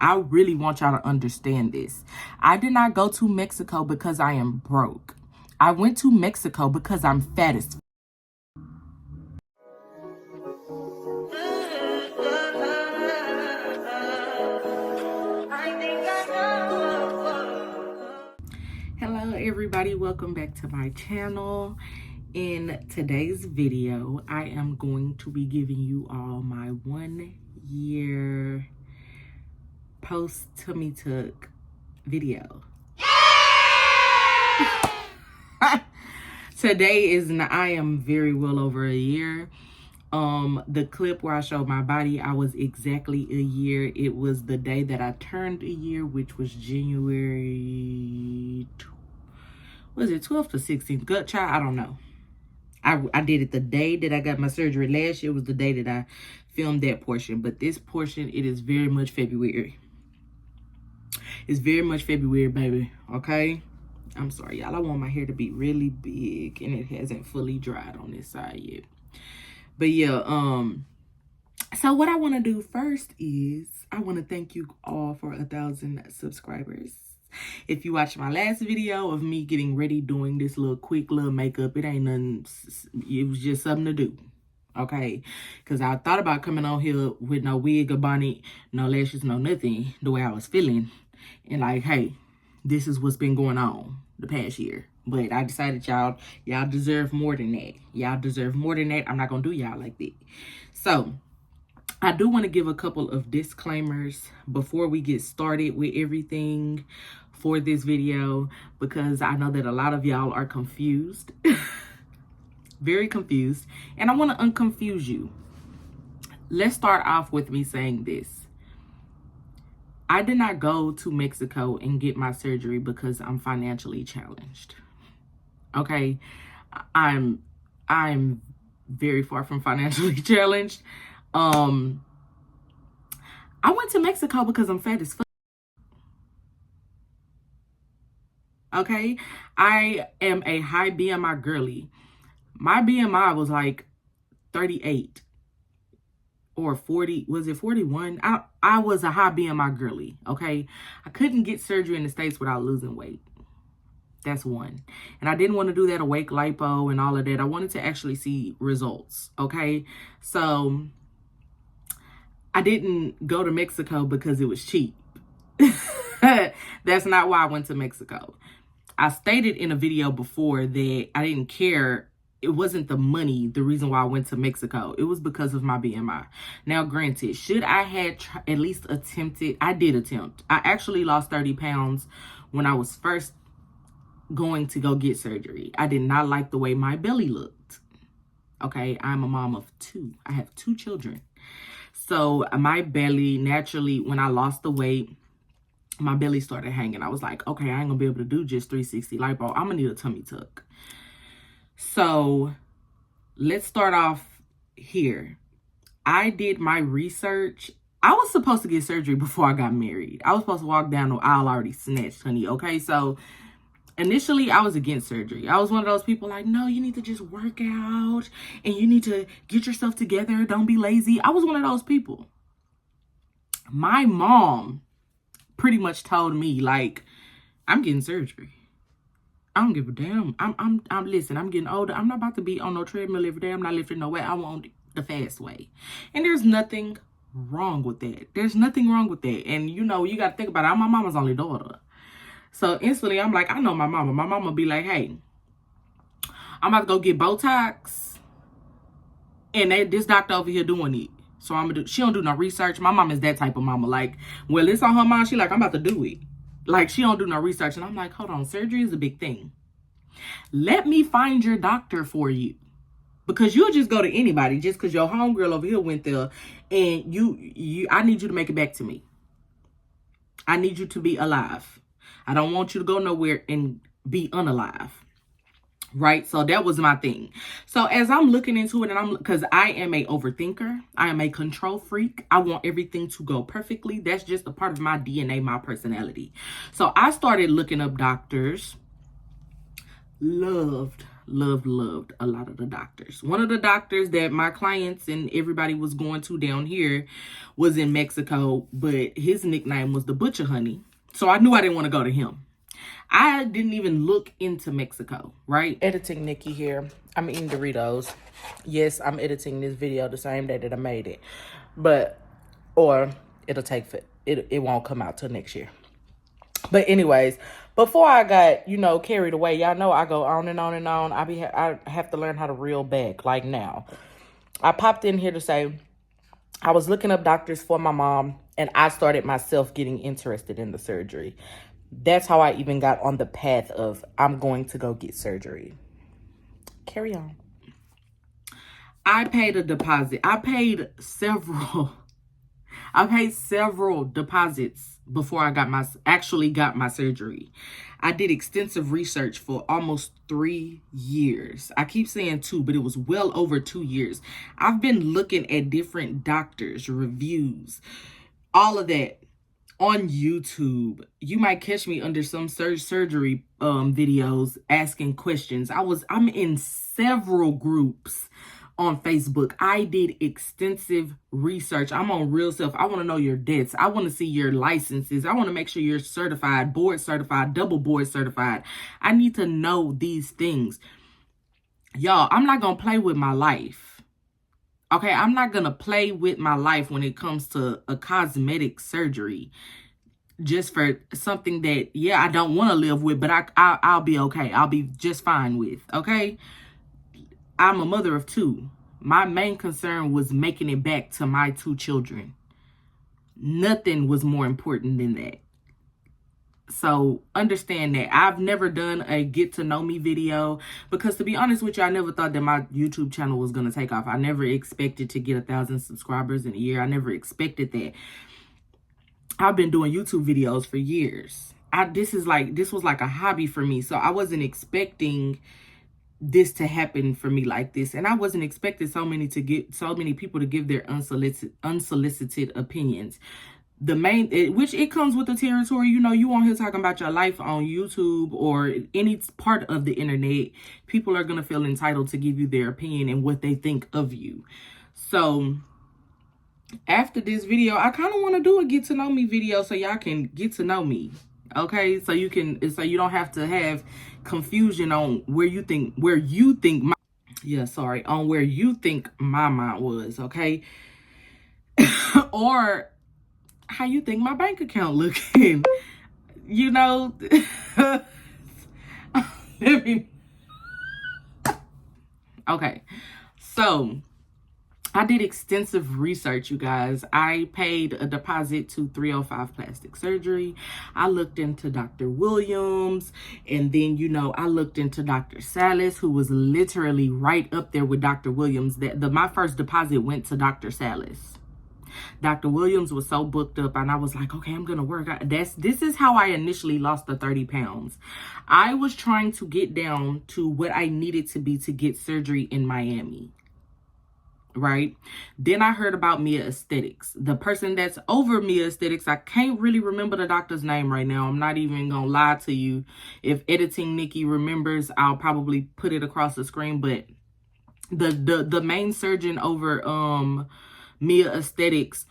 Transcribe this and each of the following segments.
I really want y'all to understand this. I did not go to Mexico because I am broke. I went to Mexico because I'm fat as f. Hello everybody, welcome back to my channel. In today's video, I am going to be giving you all my 1 year post tummy tuck video. Today is, I am very well over a year. The clip where I showed my body, I was exactly a year. It was the day that I turned a year, which was January, was it 12th or 16th? Gut child, I don't know. I did it the day that I got my surgery last year. Was the day that I filmed that portion. But this portion, it is very much February. It's very much February, baby. Okay? I'm sorry, y'all. I want my hair to be really big. And it hasn't fully dried on this side yet. But yeah, so what I want to do first is I want to thank you all for 1,000 subscribers. If you watched my last video of me getting ready doing this little quick little makeup, it ain't nothing, it was just something to do, okay? Because I thought about coming on here with no wig or bonnet, no lashes, no nothing, the way I was feeling. And like, hey, this is what's been going on the past year. But I decided y'all deserve more than that. Y'all deserve more than that. I'm not going to do y'all like that. So I do want to give a couple of disclaimers before we get started with everything for this video, because I know that a lot of y'all are confused, very confused, and I want to unconfuse you. Let's start off with me saying this. I did not go to Mexico and get my surgery because I'm financially challenged. Okay, I'm very far from financially challenged. I went to Mexico because I'm fat as fuck. Okay, I am a high BMI girly. My BMI was like 38 or 40. Was it 41? I was a high BMI girly. Okay, I couldn't get surgery in the States without losing weight. That's one. And I didn't want to do that awake lipo and all of that. I wanted to actually see results. Okay, so I didn't go to Mexico because it was cheap. That's not why I went to Mexico. I stated in a video before that I didn't care. It wasn't the money, the reason why I went to Mexico. It was because of my BMI. Now, granted, should I had at least attempted, I did attempt. I actually lost 30 pounds when I was first going to go get surgery. I did not like the way my belly looked. Okay, I'm a mom of 2. I have 2 children. So my belly, naturally, when I lost the weight, my belly started hanging. I was like, okay, I ain't gonna be able to do just 360 lipo. I'm gonna need a tummy tuck. So let's start off here. I did my research. I was supposed to get surgery before I got married. I was supposed to walk down the aisle already snatched, honey. Okay, so initially, I was against surgery. I was one of those people like, no, you need to just work out and you need to get yourself together. Don't be lazy. I was one of those people. My mom pretty much told me, like, I'm getting surgery. I don't give a damn. Listen, I'm getting older. I'm not about to be on no treadmill every day. I'm not lifting no weight. I want the fast way. And there's nothing wrong with that. There's nothing wrong with that. And, you know, you got to think about it. I'm my mama's only daughter. So instantly, I'm like, I know my mama. My mama be like, hey, I'm about to go get Botox. And this doctor over here doing it. So I'm going to do, she don't do no research. My mom is that type of mama. Like, well, it's on her mind. She like, I'm about to do it. Like, she don't do no research. And I'm like, hold on. Surgery is a big thing. Let me find your doctor for you. Because you'll just go to anybody just because your homegirl over here went there. And I need you to make it back to me. I need you to be alive. I don't want you to go nowhere and be unalive. Right? So that was my thing. So as I'm looking into it, and because I am a overthinker, I am a control freak. I want everything to go perfectly. That's just a part of my DNA, my personality. So I started looking up doctors. Loved loved a lot of the doctors. One of the doctors that my clients and everybody was going to down here was in Mexico, but his nickname was the Butcher Honey. So I knew I didn't want to go to him. I didn't even look into Mexico, right? Editing Nicki here. I'm eating Doritos. Yes, I'm editing this video the same day that I made it. Or it'll take, it won't come out till next year. But anyways, before I got, carried away, y'all know I go on and on and on. I have to learn how to reel back, like now. I popped in here to say I was looking up doctors for my mom, and I started myself getting interested in the surgery. That's how I even got on the path of I'm going to go get surgery. Carry on. I paid a deposit. I paid several deposits before I actually got my surgery. I did extensive research for almost 3 years. I keep saying 2, but it was well over 2 years. I've been looking at different doctors, reviews, all of that on YouTube. You might catch me under some surgery videos asking questions. I'm in several groups on Facebook. I did extensive research. I'm on Real Self. I want to know your debts. I want to see your licenses. I want to make sure you're certified, board certified, double board certified. I need to know these things. Y'all, I'm not going to play with my life. Okay, I'm not going to play with my life when it comes to a cosmetic surgery. Just for something that, yeah, I don't want to live with, but I'll be okay. I'll be just fine with, okay? I'm a mother of 2. My main concern was making it back to my 2 children. Nothing was more important than that. So understand that. I've never done a get to know me video because, to be honest with you, I never thought that my YouTube channel was going to take off. I never expected to get 1,000 subscribers in a year. I never expected that. I've been doing YouTube videos for years. This was like a hobby for me. So I wasn't expecting this to happen for me like this, and I wasn't expecting so many people to give their unsolicited opinions. Which it comes with the territory. You on here talking about your life on YouTube or any part of the internet, people are gonna feel entitled to give you their opinion and what they think of you. So after this video, I kind of want to do a get to know me video so y'all can get to know me. Okay, so you don't have to have confusion on where you think my mind was, okay? Or how you think my bank account looking. Okay, so I did extensive research, you guys. I paid a deposit to 305 Plastic Surgery. I looked into Dr. Williams, and then, I looked into Dr. Salas, who was literally right up there with Dr. Williams. My first deposit went to Dr. Salas. Dr. Williams was so booked up, and I was like, okay, I'm going to work. This is how I initially lost the 30 pounds. I was trying to get down to what I needed to be to get surgery in Miami. Right? Then I heard about Mia Aesthetics. The person that's over Mia Aesthetics, I can't really remember the doctor's name right now. I'm not even gonna lie to you. If editing Nicki remembers, I'll probably put it across the screen. But the main surgeon over Mia Aesthetics,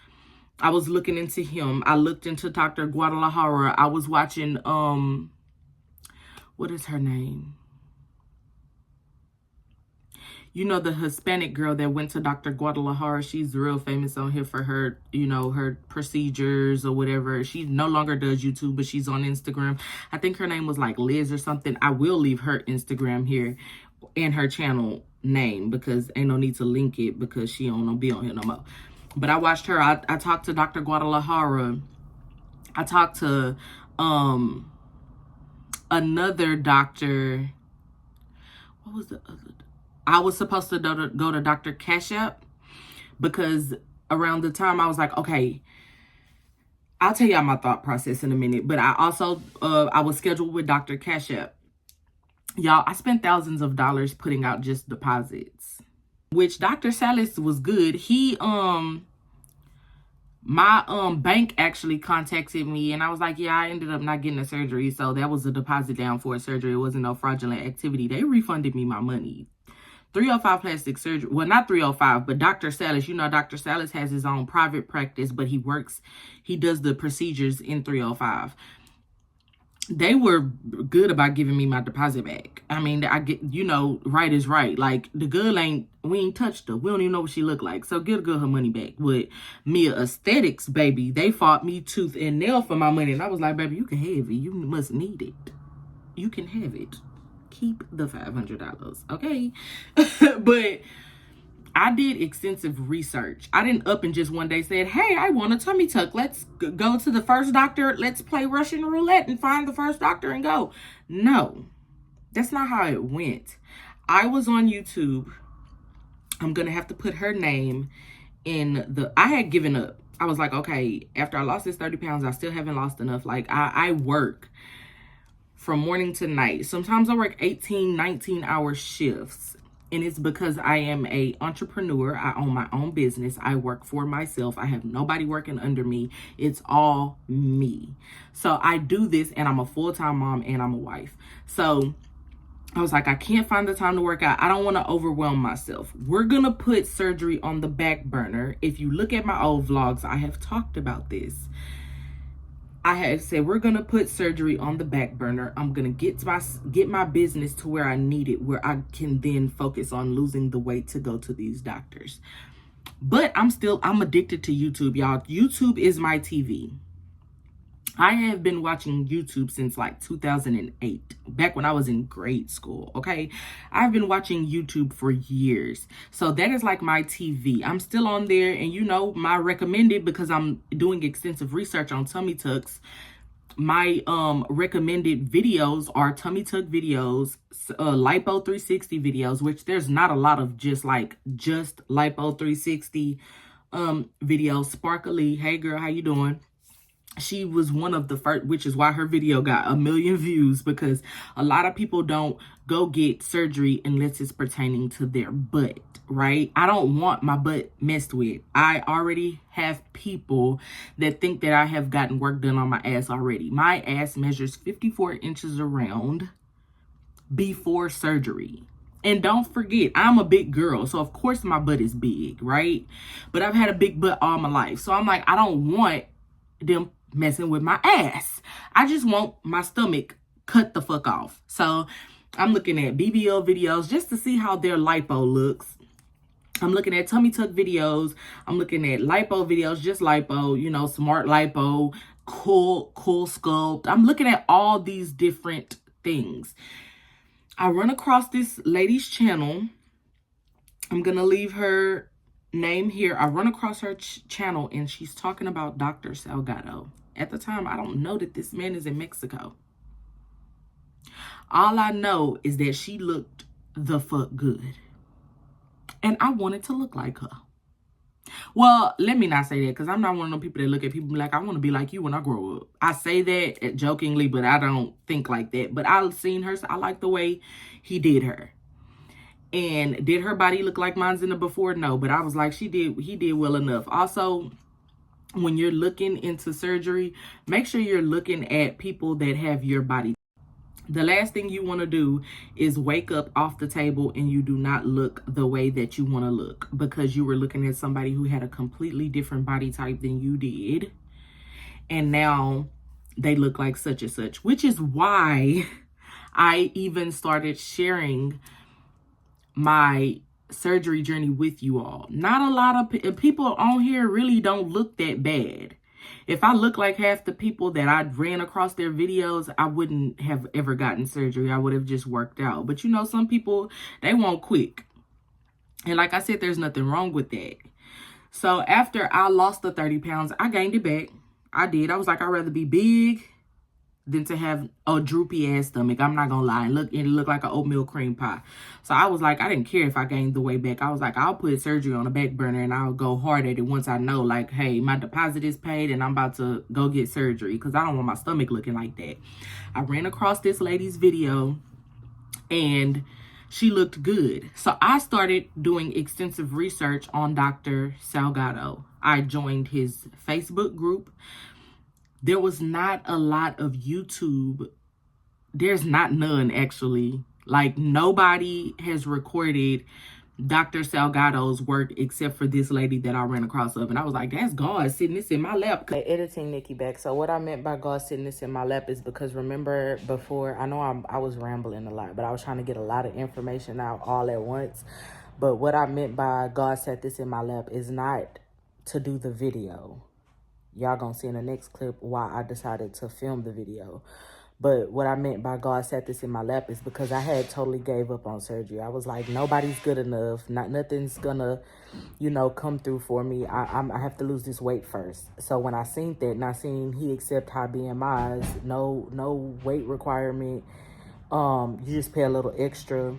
I was looking into him. I looked into Dr. Guadalajara. I was watching what is her name? The Hispanic girl that went to Dr. Guadalajara. She's real famous on here for her, her procedures or whatever. She no longer does YouTube, but she's on Instagram. I think her name was like Liz or something. I will leave her Instagram here and her channel name because ain't no need to link it because she don't be on here no more. But I watched her. I talked to Dr. Guadalajara. I talked to another doctor. What was the other? I was supposed to go to Dr. Cash App because around the time I was like, okay, I'll tell y'all my thought process in a minute. But I also, I was scheduled with Dr. Cash App. Y'all, I spent thousands of dollars putting out just deposits, which Dr. Salas was good. My bank actually contacted me, and I was like, yeah, I ended up not getting a surgery, so that was a deposit down for a surgery. It wasn't no fraudulent activity. They refunded me my money. 305 plastic surgery, well, not 305, but Dr. Salas, you know, Dr. Salas has his own private practice, but he does the procedures in 305. They were good about giving me my deposit back. I mean, I get, you know, right is right. Like, the girl we ain't touched her. We don't even know what she looked like. So give the girl her money back. With Mia Aesthetics, baby, they fought me tooth and nail for my money. And I was like, baby, you can have it. You must need it. You can have it. Keep the $500, okay? But I did extensive research. I didn't up and just one day said, hey, I want a tummy tuck. Let's go to the first doctor. Let's play Russian roulette and find the first doctor and go. No, that's not how it went. I was on YouTube. I'm going to have to put her name in I had given up. I was like, okay, after I lost this 30 pounds, I still haven't lost enough. Like, I work from morning to night. Sometimes I work 18, 19-hour shifts. And it's because I am an entrepreneur. I own my own business. I work for myself. I have nobody working under me. It's all me. So I do this, and I'm a full-time mom, and I'm a wife. So I was like, I can't find the time to work out. I don't want to overwhelm myself. We're going to put surgery on the back burner. If you look at my old vlogs, I have talked about this. I had said, we're going to put surgery on the back burner. I'm going to get my business to where I need it, where I can then focus on losing the weight to go to these doctors. But I'm addicted to YouTube, y'all. YouTube is my TV. I have been watching YouTube since like 2008, back when I was in grade school, okay? I've been watching YouTube for years. So that is like my TV. I'm still on there, and you know, my recommended, because I'm doing extensive research on tummy tucks, my recommended videos are tummy tuck videos, lipo 360 videos, which there's not a lot of just lipo 360 videos. Sparkly, hey girl, how you doing? She was one of the first, which is why her video got 1 million views, because a lot of people don't go get surgery unless it's pertaining to their butt, right? I don't want my butt messed with. I already have people that think that I have gotten work done on my ass already. My ass measures 54 inches around before surgery. And don't forget, I'm a big girl, so of course my butt is big, right? But I've had a big butt all my life. So I'm like, I don't want them messing with my ass. I just want my stomach cut the fuck off. So I'm looking at BBL videos just to see how their lipo looks. I'm looking at tummy tuck videos. I'm looking at lipo videos, just lipo, you know, smart lipo, cool sculpt. I'm looking at all these different things. I run across this lady's channel. I'm gonna leave her name here. I run across her channel, and she's talking about Dr. Salgado. At the time, I don't know that this man is in Mexico. All I know is that she looked the fuck good, and I wanted to look like her. Well, let me not say that, because I'm not one of those people that look at people like, I want to be like you when I grow up. I say that jokingly, but I don't think like that. But I've seen her, so I like the way he did her. And did her body look like mine's in the before? No, but I was like, he did well enough. Also, when you're looking into surgery, make sure you're looking at people that have your body. The last thing you want to do is wake up off the table and you do not look the way that you want to look, because you were looking at somebody who had a completely different body type than you did. And now they look like such and such, which is why I even started sharing my surgery journey with you all. Not a lot of people on here really don't look that bad. If I look like half the people that I ran across their videos, I wouldn't have ever gotten surgery. I would have just worked out. But you know, some people, they want quick. And like I said, there's nothing wrong with that. So after I lost the 30 pounds, I gained it back. I did. I was like, I'd rather be big than to have a droopy ass stomach. I'm not gonna lie. It looked like an oatmeal cream pie. So I was like, I didn't care if I gained the weight back. I was like, I'll put surgery on the back burner and I'll go hard at it once I know, like, hey, my deposit is paid and I'm about to go get surgery, because I don't want my stomach looking like that. I ran across this lady's video and she looked good. So I started doing extensive research on Dr. Salgado. I joined his Facebook group. There was not a lot of YouTube. There's not none, actually. Like, nobody has recorded Dr. Salgado's work except for this lady that I ran across of. And I was like, that's God sitting this in my lap. Editing Nicki back. So what I meant by God sitting this in my lap is because, remember before, I know I was rambling a lot, but I was trying to get a lot of information out all at once. But what I meant by God set this in my lap is not to do the video. Y'all gonna see in the next clip why I decided to film the video. But what I meant by God set this in my lap is because I had totally gave up on surgery. I was like, nobody's good enough. Nothing's gonna, come through for me. I have to lose this weight first. So when I seen that and I seen he accept high BMIs, no weight requirement. You just pay a little extra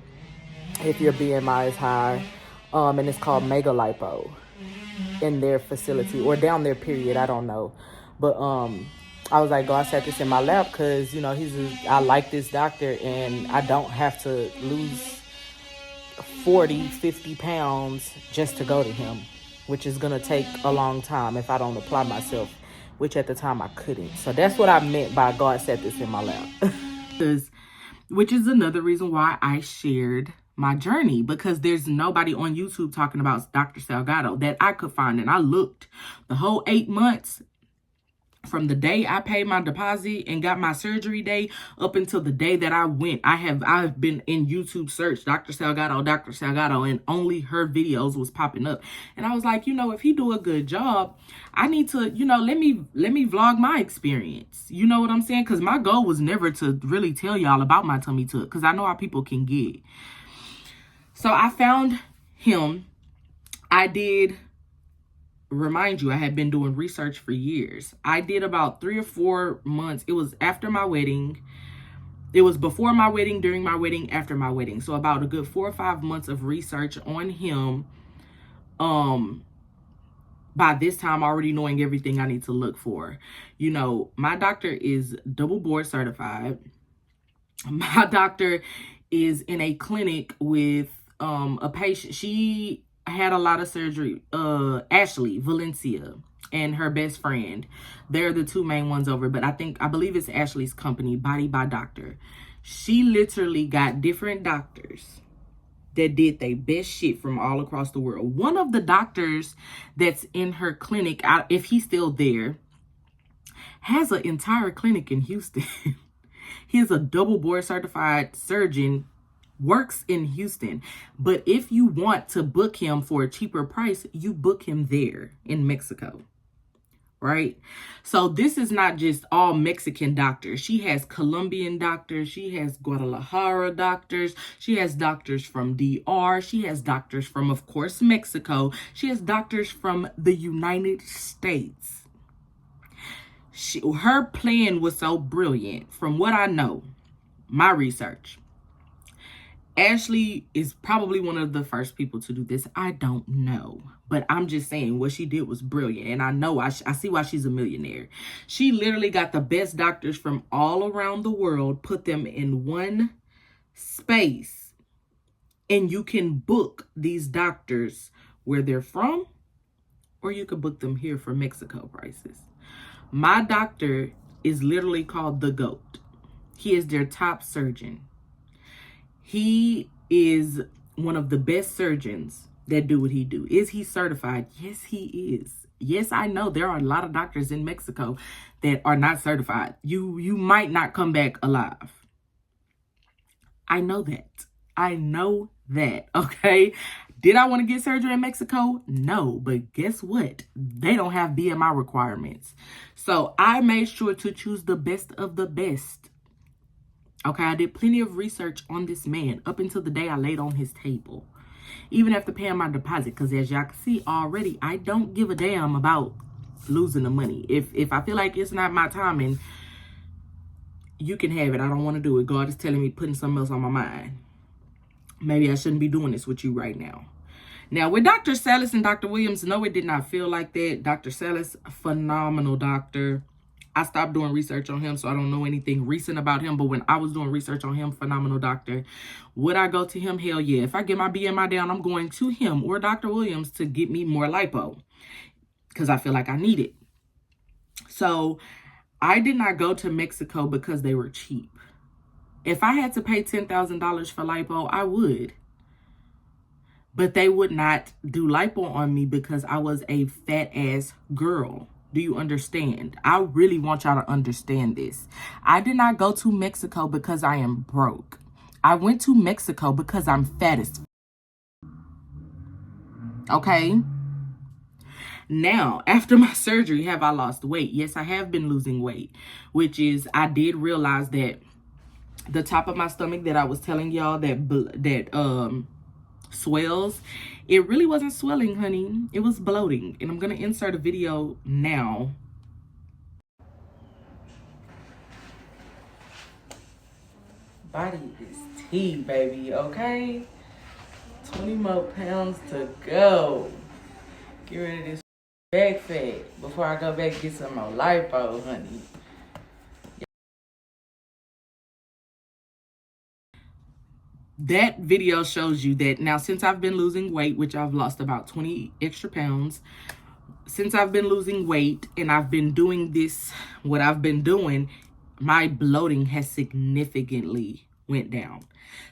if your BMI is high. And it's called mega lipo in their facility or down their period. I don't know. But I was like, God set this in my lap because, I like this doctor and I don't have to lose 40, 50 pounds just to go to him, which is going to take a long time if I don't apply myself, which at the time I couldn't. So that's what I meant by God set this in my lap. Which is another reason why I shared my journey, because there's nobody on YouTube talking about Dr. Salgado that I could find. And I looked the whole 8 months from the day I paid my deposit and got my surgery day up until the day that I went. I've been in YouTube search Dr. Salgado, and only her videos was popping up. And I was like, if he do a good job, I need to, let me vlog my experience. You know what I'm saying? Because my goal was never to really tell y'all about my tummy tuck, because I know how people can get. So I found him. I did, remind you, I had been doing research for years. I did about 3 or 4 months. It was after my wedding. It was before my wedding, during my wedding, after my wedding. So about a good 4 or 5 months of research on him. By this time, already knowing everything I need to look for. My doctor is double board certified. My doctor is in a clinic with a patient. She had a lot of surgery. Ashley Valencia and her best friend, they're the two main ones over, but I believe it's Ashley's company, Body by Doctor. She literally got different doctors that did their best shit from all across the world. One of the doctors that's in her clinic, if he's still there, has an entire clinic in Houston. He's a double board certified surgeon, works in Houston. But if you want to book him for a cheaper price, you book him there in Mexico, right? So this is not just all Mexican doctors. She has Colombian doctors. She has Guadalajara doctors. She has doctors from DR. She has doctors from, of course, Mexico. She has doctors from the United States. Her plan was so brilliant. From what I know, my research, Ashley is probably one of the first people to do this. I don't know. But I'm just saying what she did was brilliant. And I know, I see why she's a millionaire. She literally got the best doctors from all around the world, put them in one space. And you can book these doctors where they're from, or you could book them here for Mexico prices. My doctor is literally called the GOAT. He is their top surgeon. He is one of the best surgeons that do what he do. Is he certified? Yes, he is. Yes, I know there are a lot of doctors in Mexico that are not certified. You might not come back alive. I know that. Okay? Did I want to get surgery in Mexico? No, but guess what? They don't have BMI requirements. So I made sure to choose the best of the best. Okay, I did plenty of research on this man up until the day I laid on his table. Even after paying my deposit, because as y'all can see already, I don't give a damn about losing the money. If I feel like it's not my timing, you can have it. I don't want to do it. God is telling me, putting something else on my mind. Maybe I shouldn't be doing this with you right now. Now, with Dr. Salas and Dr. Williams, no, it did not feel like that. Dr. Salas, phenomenal doctor. I stopped doing research on him, so I don't know anything recent about him. But when I was doing research on him, phenomenal doctor. Would I go to him? Hell yeah. If I get my BMI down, I'm going to him or Dr. Williams to get me more lipo. because I feel like I need it. So I did not go to Mexico because they were cheap. If I had to pay $10,000 for lipo, I would. But they would not do lipo on me because I was a fat ass girl. Do you understand? I really want y'all to understand this. I did not go to Mexico because I am broke. I went to Mexico because I'm fat as okay? Now, after my surgery, have I lost weight? Yes, I have been losing weight, which is, I did realize that the top of my stomach that I was telling y'all that swells, it really wasn't swelling, honey. It was bloating. And I'm going to insert a video now. Body is tea, baby, okay? 20 more pounds to go. Get rid of this back fat before I go back and get some more lipo, honey. That video shows you that now, since I've been losing weight, which I've lost about 20 extra pounds, since I've been losing weight and I've been doing this, what I've been doing, my bloating has significantly went down.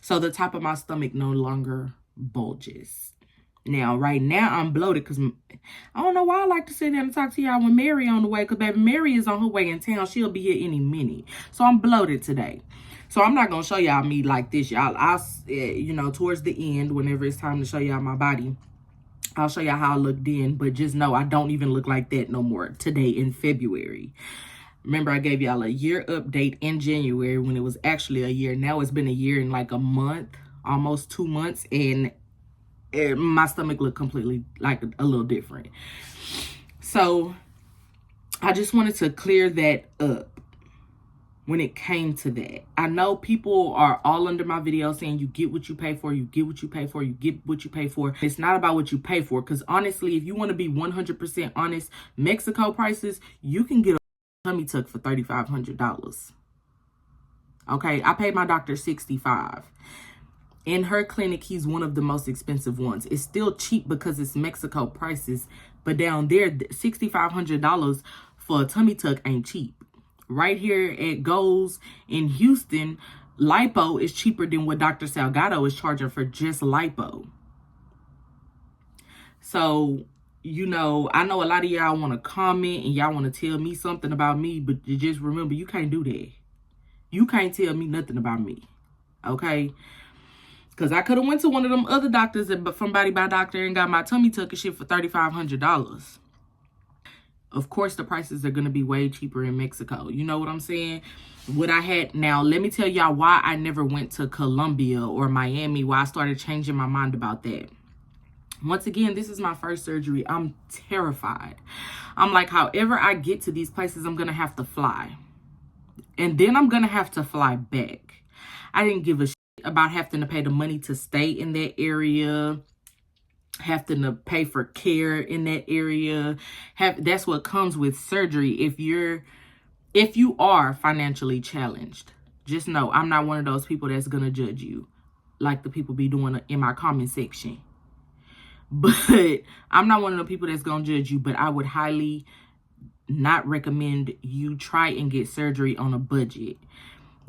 So the top of my stomach no longer bulges. Now, right now, I'm bloated because I don't know why I like to sit there and talk to y'all when Mary on the way, because baby, Mary is on her way in town. She'll be here any minute. So I'm bloated today. So I'm not going to show y'all me like this, y'all. I'll, you know, towards the end, whenever it's time to show y'all my body, I'll show y'all how I look then. But just know I don't even look like that no more today in February. Remember, I gave y'all a year update in January when it was actually a year. Now it's been a year and like a month, almost 2 months. And my stomach looked completely like a little different. So I just wanted to clear that up when it came to that. I know people are all under my video saying you get what you pay for, you get what you pay for, you get what you pay for. It's not about what you pay for, because honestly, if you want to be 100% honest, Mexico prices, you can get a tummy tuck for $3,500. Okay, I paid my doctor $65. In her clinic, he's one of the most expensive ones. It's still cheap because it's Mexico prices, but down there, $6,500 for a tummy tuck ain't cheap. Right here at Goals in Houston, lipo is cheaper than what Dr. Salgado is charging for just lipo. So, you know, I know a lot of y'all want to comment and y'all want to tell me something about me, but you just remember, you can't do that. You can't tell me nothing about me, okay? Because I could have went to one of them other doctors from Body by Doctor and got my tummy tuck and shit for $3,500. Of course, the prices are going to be way cheaper in Mexico. You know what I'm saying? What I had, now, let me tell y'all why I never went to Colombia or Miami, why I started changing my mind about that. Once again, this is my first surgery. I'm terrified. I'm like, however I get to these places, I'm going to have to fly. And then I'm going to have to fly back. I didn't give a shit about having to pay the money to stay in that area, having to pay for care in that area. That's what comes with surgery. If you are financially challenged, just know I'm not one of those people that's gonna judge you like the people be doing in my comment section. But I'm not one of the people that's gonna judge you, but I would highly not recommend you try and get surgery on a budget.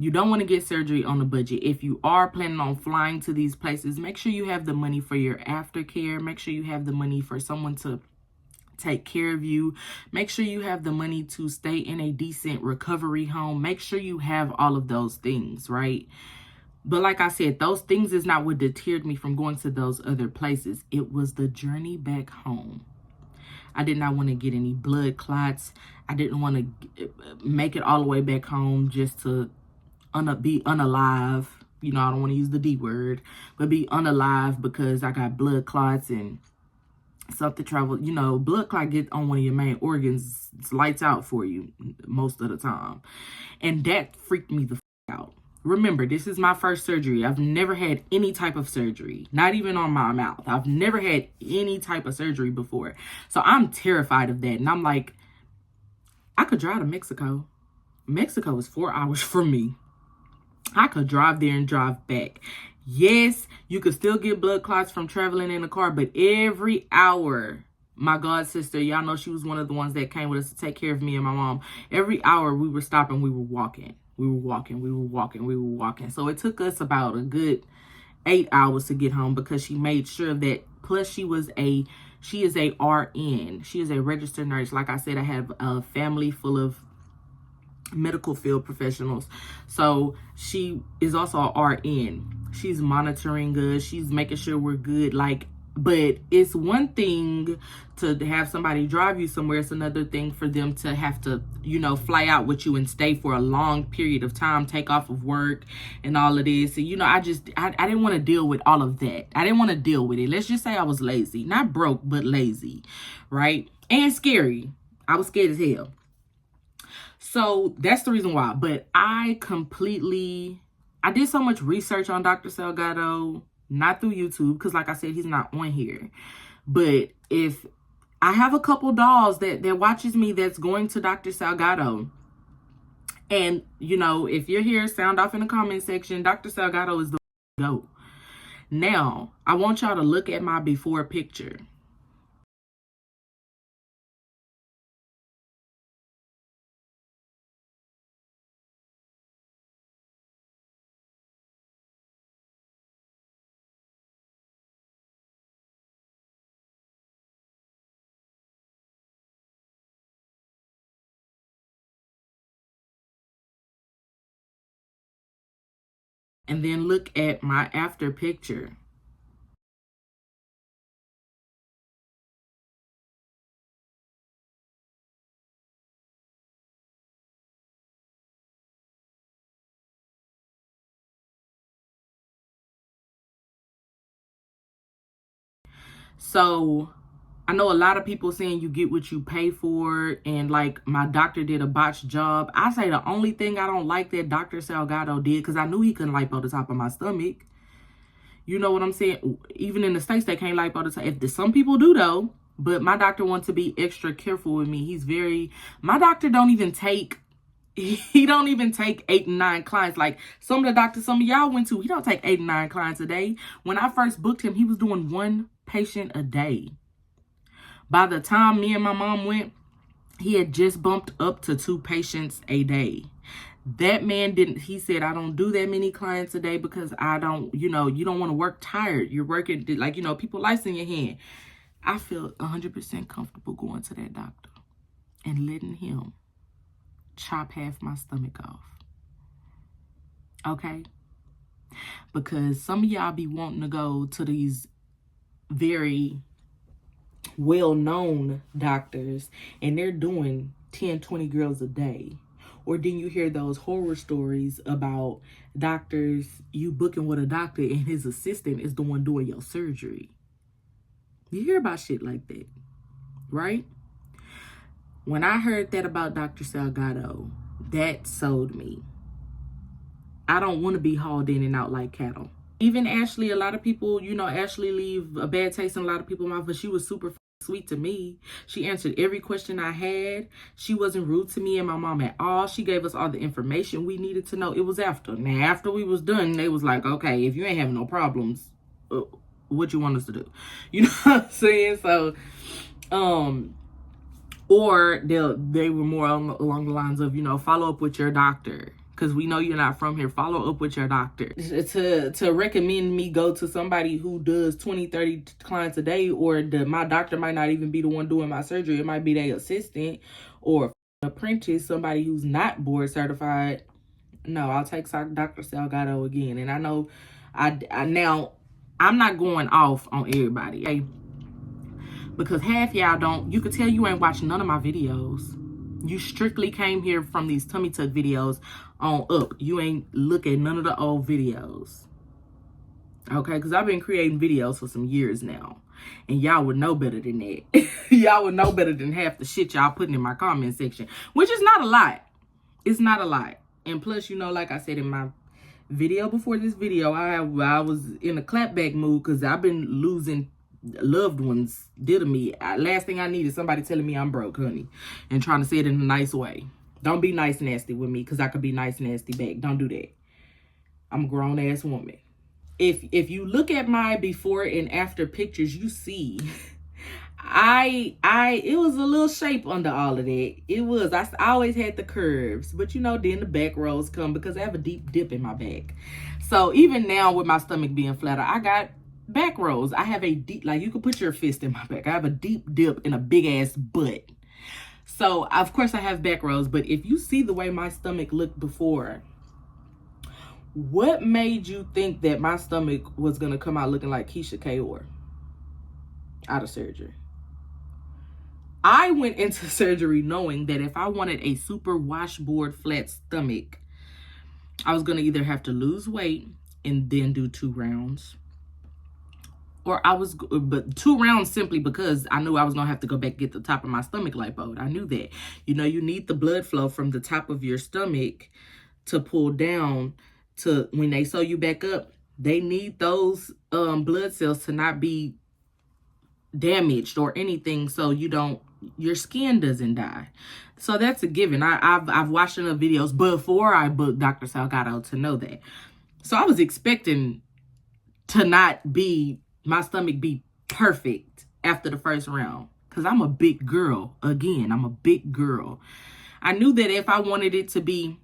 You don't want to get surgery on a budget. If you are planning on flying to these places, make sure you have the money for your aftercare. Make sure you have the money for someone to take care of you. Make sure you have the money to stay in a decent recovery home. Make sure you have all of those things, right? But like I said, those things is not what deterred me from going to those other places. It was the journey back home. I did not want to get any blood clots. I didn't want to make it all the way back home just to be unalive. You know, I don't want to use the D word, but be unalive because I got blood clots and something travel. You know, blood clot get on one of your main organs, it's lights out for you most of the time. And that freaked me the out. Remember, this is my first surgery. I've never had any type of surgery, not even on my mouth. I've never had any type of surgery before. So I'm terrified of that. And I'm like, I could drive to Mexico. Mexico is 4 hours from me. I could drive there and drive back. Yes, you could still get blood clots from traveling in a car, but every hour my god sister, y'all know she was one of the ones that came with us to take care of me and my mom. Every hour we were stopping, we were walking. We were walking, we were walking, we were walking. So it took us about a good 8 hours to get home because she made sure that, plus she is a RN. She is a registered nurse. Like I said, I have a family full of medical field professionals. So she is also a RN. She's monitoring us. She's making sure we're good. But it's one thing to have somebody drive you somewhere. It's another thing for them to have to, fly out with you and stay for a long period of time, take off of work and all of this. And, I didn't want to deal with all of that. I didn't want to deal with it. Let's just say I was lazy. Not broke, but lazy, right? And scary. I was scared as hell. So that's the reason why. But I did so much research on Dr. Salgado, not through YouTube, because like I said, he's not on here. But if I have a couple dolls that watches me that's going to Dr. Salgado, and if you're here, sound off in the comment section. Dr. Salgado is the GOAT. Now, I want y'all to look at my before picture. And then look at my after picture. So I know a lot of people saying you get what you pay for, and like my doctor did a botched job. I say the only thing I don't like that Dr. Salgado did, because I knew he couldn't lipo the top of my stomach. You know what I'm saying? Even in the States, they can't lipo the top. Some people do though, but my doctor wants to be extra careful with me. My doctor don't even take 8 and 9 clients. Like some of the doctors some of y'all went to, he don't take 8 and 9 clients a day. When I first booked him, he was doing 1 patient a day. By the time me and my mom went, he had just bumped up to 2 patients a day. That man he said, I don't do that many clients a day because I don't, you don't want to work tired. You're working, people lice in your hand. I feel 100% comfortable going to that doctor and letting him chop half my stomach off. Okay? Because some of y'all be wanting to go to these very well-known doctors and they're doing 10, 20 girls a day. Or then you hear those horror stories about doctors, you booking with a doctor and his assistant is the one doing your surgery. You hear about shit like that, right? When I heard that about Dr. Salgado, that sold me. I don't want to be hauled in and out like cattle. Even Ashley, a lot of people, Ashley leave a bad taste in a lot of people's mouth, but she was super sweet to me. She answered every question I had. She wasn't rude to me and my mom at all. She gave us all the information we needed to know. It was after. Now, after we was done, they was like, okay, if you ain't having no problems, what you want us to do? You know what I'm saying? So, or they were more along the lines of, follow up with your doctor. Because we know you're not from here. Follow up with your doctor. To recommend me go to somebody who does 20, 30 clients a day, or my doctor might not even be the one doing my surgery. It might be their assistant or apprentice, somebody who's not board certified. No, I'll take Dr. Salgado again. And I know now I'm not going off on everybody. Okay? Because half y'all don't, you could tell you ain't watching none of my videos. You strictly came here from these tummy tuck videos on up. You ain't look at none of the old videos. Okay, because I've been creating videos for some years now. And y'all would know better than that. Y'all would know better than half the shit y'all putting in my comment section. Which is not a lot. It's not a lot. And plus, like I said in my video before this video, I was in a clapback mood because I've been losing loved ones dear to me. Last thing I need is somebody telling me I'm broke, honey, and trying to say it in a nice way. Don't be nice nasty with me, because I could be nice nasty back. Don't do that. I'm a grown ass woman. If you look at my before and after pictures, you see it was a little shape under all of that. It was. I always had the curves, but you know, then the back rolls come because I have a deep dip in my back. So even now with my stomach being flatter, I got back rolls. I have a deep, like you could put your fist in my back. I have a deep dip in a big ass butt. So of course I have back rolls, but if you see the way my stomach looked before, what made you think that my stomach was gonna come out looking like Keisha Kaur out of surgery? I went into surgery knowing that if I wanted a super washboard flat stomach, I was gonna either have to lose weight and then do 2 rounds, or but 2 rounds simply because I knew I was gonna have to go back and get the top of my stomach lipoed. I knew that. You know, you need the blood flow from the top of your stomach to pull down to when they sew you back up. They need those blood cells to not be damaged or anything, so your skin doesn't die. So that's a given. I've watched enough videos before I booked Dr. Salgado to know that. So I was expecting to not be, my stomach be perfect after the first round, because I'm a big girl. Again, I'm a big girl. I knew that if I wanted it to be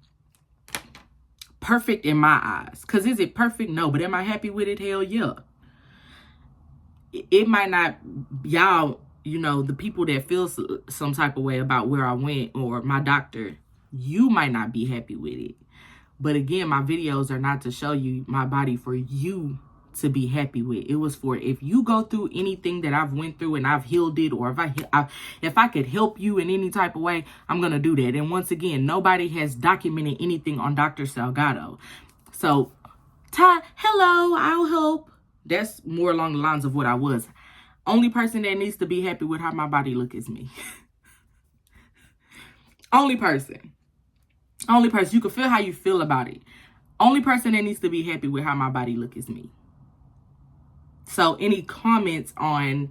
perfect in my eyes, because is it perfect? No, but am I happy with it? Hell yeah. It might not, y'all, you know, the people that feel some type of way about where I went or my doctor, you might not be happy with it. But again, my videos are not to show you my body for you to be happy with. It was for if you go through anything that I've went through and I've healed it, or if I could help you in any type of way, I'm going to do that. And once again, nobody has documented anything on Dr. Salgado. So, hello, I'll help. That's more along the lines of what I was. Only person that needs to be happy with how my body look is me. Only person. Only person. You can feel how you feel about it. Only person that needs to be happy with how my body look is me. So any comments on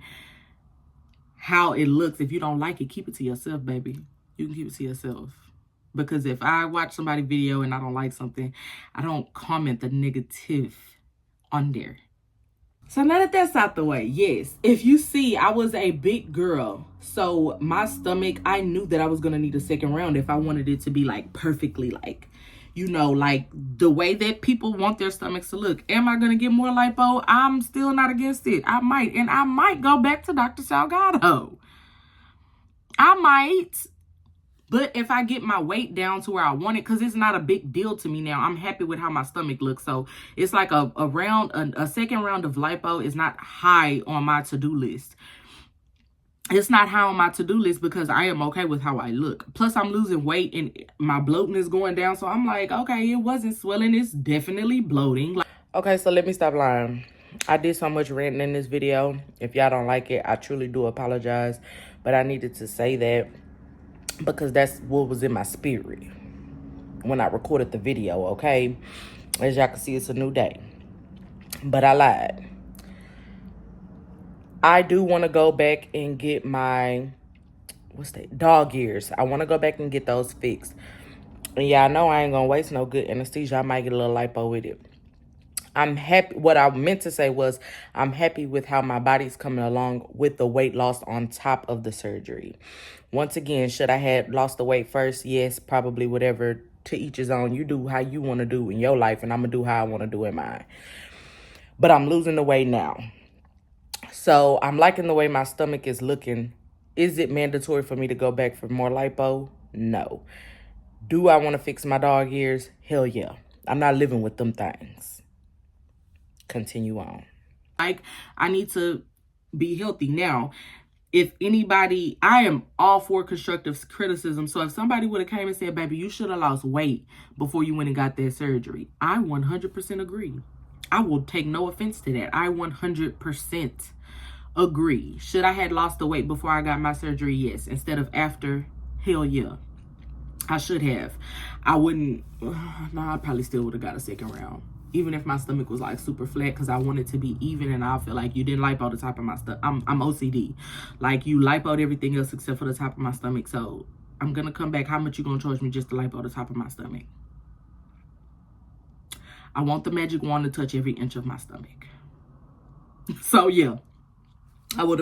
how it looks, if you don't like it, keep it to yourself, baby. You can keep it to yourself. Because if I watch somebody's video and I don't like something, I don't comment the negative on there. So now that that's out the way, yes, if you see, I was a big girl. So my stomach, I knew that I was going to need a second round if I wanted it to be like perfectly like, you know, like the way that people want their stomachs to look. Am I going to get more lipo? I'm still not against it. I might. And I might go back to Dr. Salgado. I might. But if I get my weight down to where I want it, because it's not a big deal to me now. I'm happy with how my stomach looks. So it's like a second round of lipo is not high on my to-do list. It's not high on my to-do list because I am okay with how I look. Plus, I'm losing weight and my bloating is going down. So I'm like, okay, it wasn't swelling. It's definitely bloating. Okay, so let me stop lying. I did so much ranting in this video. If y'all don't like it, I truly do apologize. But I needed to say that, because that's what was in my spirit when I recorded the video, okay? As y'all can see, it's a new day. But I lied. I do want to go back and get my, dog ears. I want to go back and get those fixed. And y'all know I ain't going to waste no good anesthesia. I might get a little lipo with it. I'm happy. What I meant to say was I'm happy with how my body's coming along with the weight loss on top of the surgery. Once again, should I have lost the weight first? Yes, probably, whatever. To each his own. You do how you want to do in your life, and I'm going to do how I want to do in mine. But I'm losing the weight now. So I'm liking the way my stomach is looking. Is it mandatory for me to go back for more lipo? No. Do I want to fix my dog ears? Hell yeah. I'm not living with them things. Continue on. Like, I need to be healthy. Now, if anybody, I am all for constructive criticism. So if somebody would have came and said, baby, you should have lost weight before you went and got that surgery, I 100% agree. I will take no offense to that. I 100% agree. Should I had lost the weight before I got my surgery? Yes. Instead of after? Hell yeah. I should have. I wouldn't, I probably still would have got a second round. Even if my stomach was like super flat, because I want it to be even, and I feel like you didn't lipo the top of my stomach. I'm OCD. Like, you lipoed everything else except for the top of my stomach. So I'm going to come back. How much you going to charge me just to lipo the top of my stomach? I want the magic wand to touch every inch of my stomach. So yeah, I would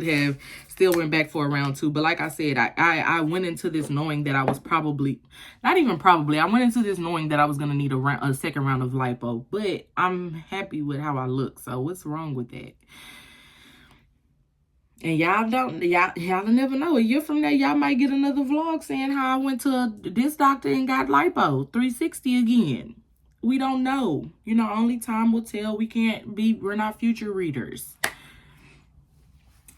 have still went back for a round 2. But like I said, I went into this knowing that I was I went into this knowing that I was going to need a second round of lipo. But I'm happy with how I look. So what's wrong with that? And y'all never know. A year from now, y'all might get another vlog saying how I went to this doctor and got lipo 360 again. We don't know. You know, only time will tell. We're not future readers.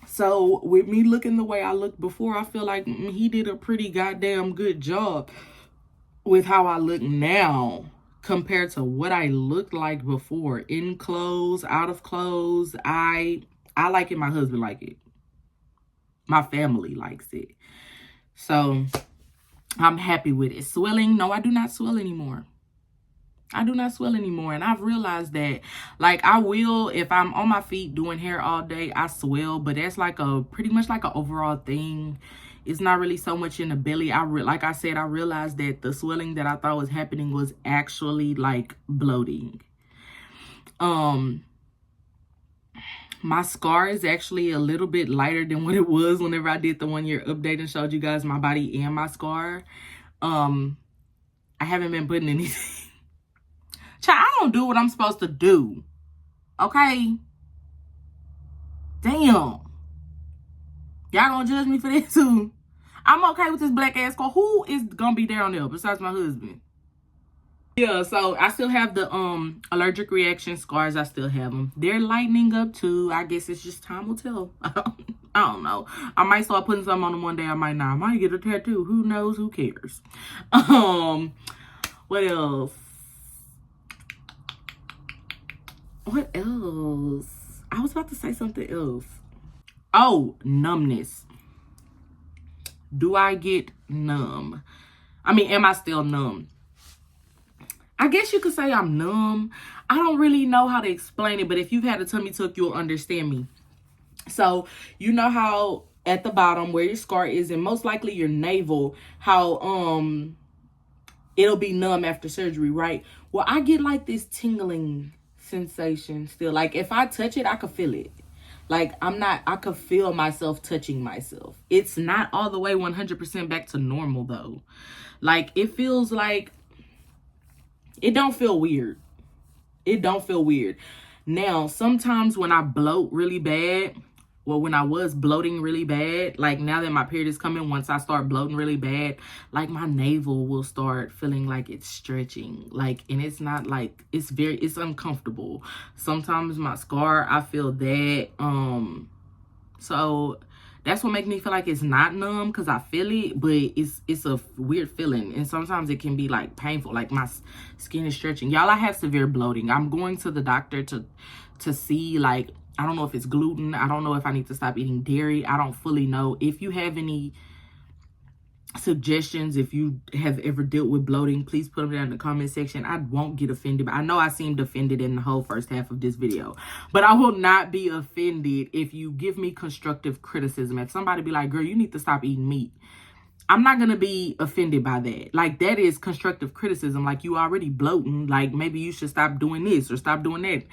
So with me looking the way I looked before, I feel like he did a pretty goddamn good job with how I look now compared to what I looked like before. In clothes, out of clothes. I like it. My husband like it. My family likes it. So I'm happy with it. Swelling? No, I do not swell anymore. I do not swell anymore. And I've realized that, like, I will, if I'm on my feet doing hair all day, I swell. But that's like pretty much like an overall thing. It's not really so much in the belly. Like I said, I realized that the swelling that I thought was happening was actually like bloating. My scar is actually a little bit lighter than what it was whenever I did the 1-year update and showed you guys my body and my scar. I haven't been putting anything. Child, I don't do what I'm supposed to do. Okay? Damn. Y'all gonna judge me for that too? I'm okay with this black ass scar. Who is gonna be down there besides my husband? Yeah, so I still have the allergic reaction scars. I still have them. They're lightening up too. I guess it's just time will tell. I don't know. I might start putting something on them one day. I might not. I might get a tattoo. Who knows? Who cares? What else? What else? I was about to say something else. Oh, numbness. Do I get numb? I mean, am I still numb? I guess you could say I'm numb. I don't really know how to explain it, but if you've had a tummy tuck, you'll understand me. So, you know how at the bottom where your scar is, and most likely your navel, how it'll be numb after surgery, right? Well, I get like this tingling sensation still. Like if I touch it, I could feel it. Like I could feel myself touching myself. It's not all the way 100% back to normal though. Like it feels like, it don't feel weird. It don't feel weird. Now, sometimes when I bloat really bad, well, when I was bloating really bad, like now that my period is coming, once I start bloating really bad, like my navel will start feeling like it's stretching. Like, and it's not like, it's uncomfortable. Sometimes my scar, I feel that. So that's what makes me feel like it's not numb, because I feel it, but it's a weird feeling. And sometimes it can be like painful, like my skin is stretching. Y'all, I have severe bloating. I'm going to the doctor to see, like, I don't know if it's gluten. I don't know if I need to stop eating dairy. I don't fully know. If you have any suggestions, if you have ever dealt with bloating, please put them down in the comment section. I won't get offended, but I know I seemed offended in the whole first half of this video, but I will not be offended if you give me constructive criticism. If somebody be like, girl, you need to stop eating meat, I'm not gonna be offended by that. Like, that is constructive criticism. Like, you already bloating, like maybe you should stop doing this or stop doing that.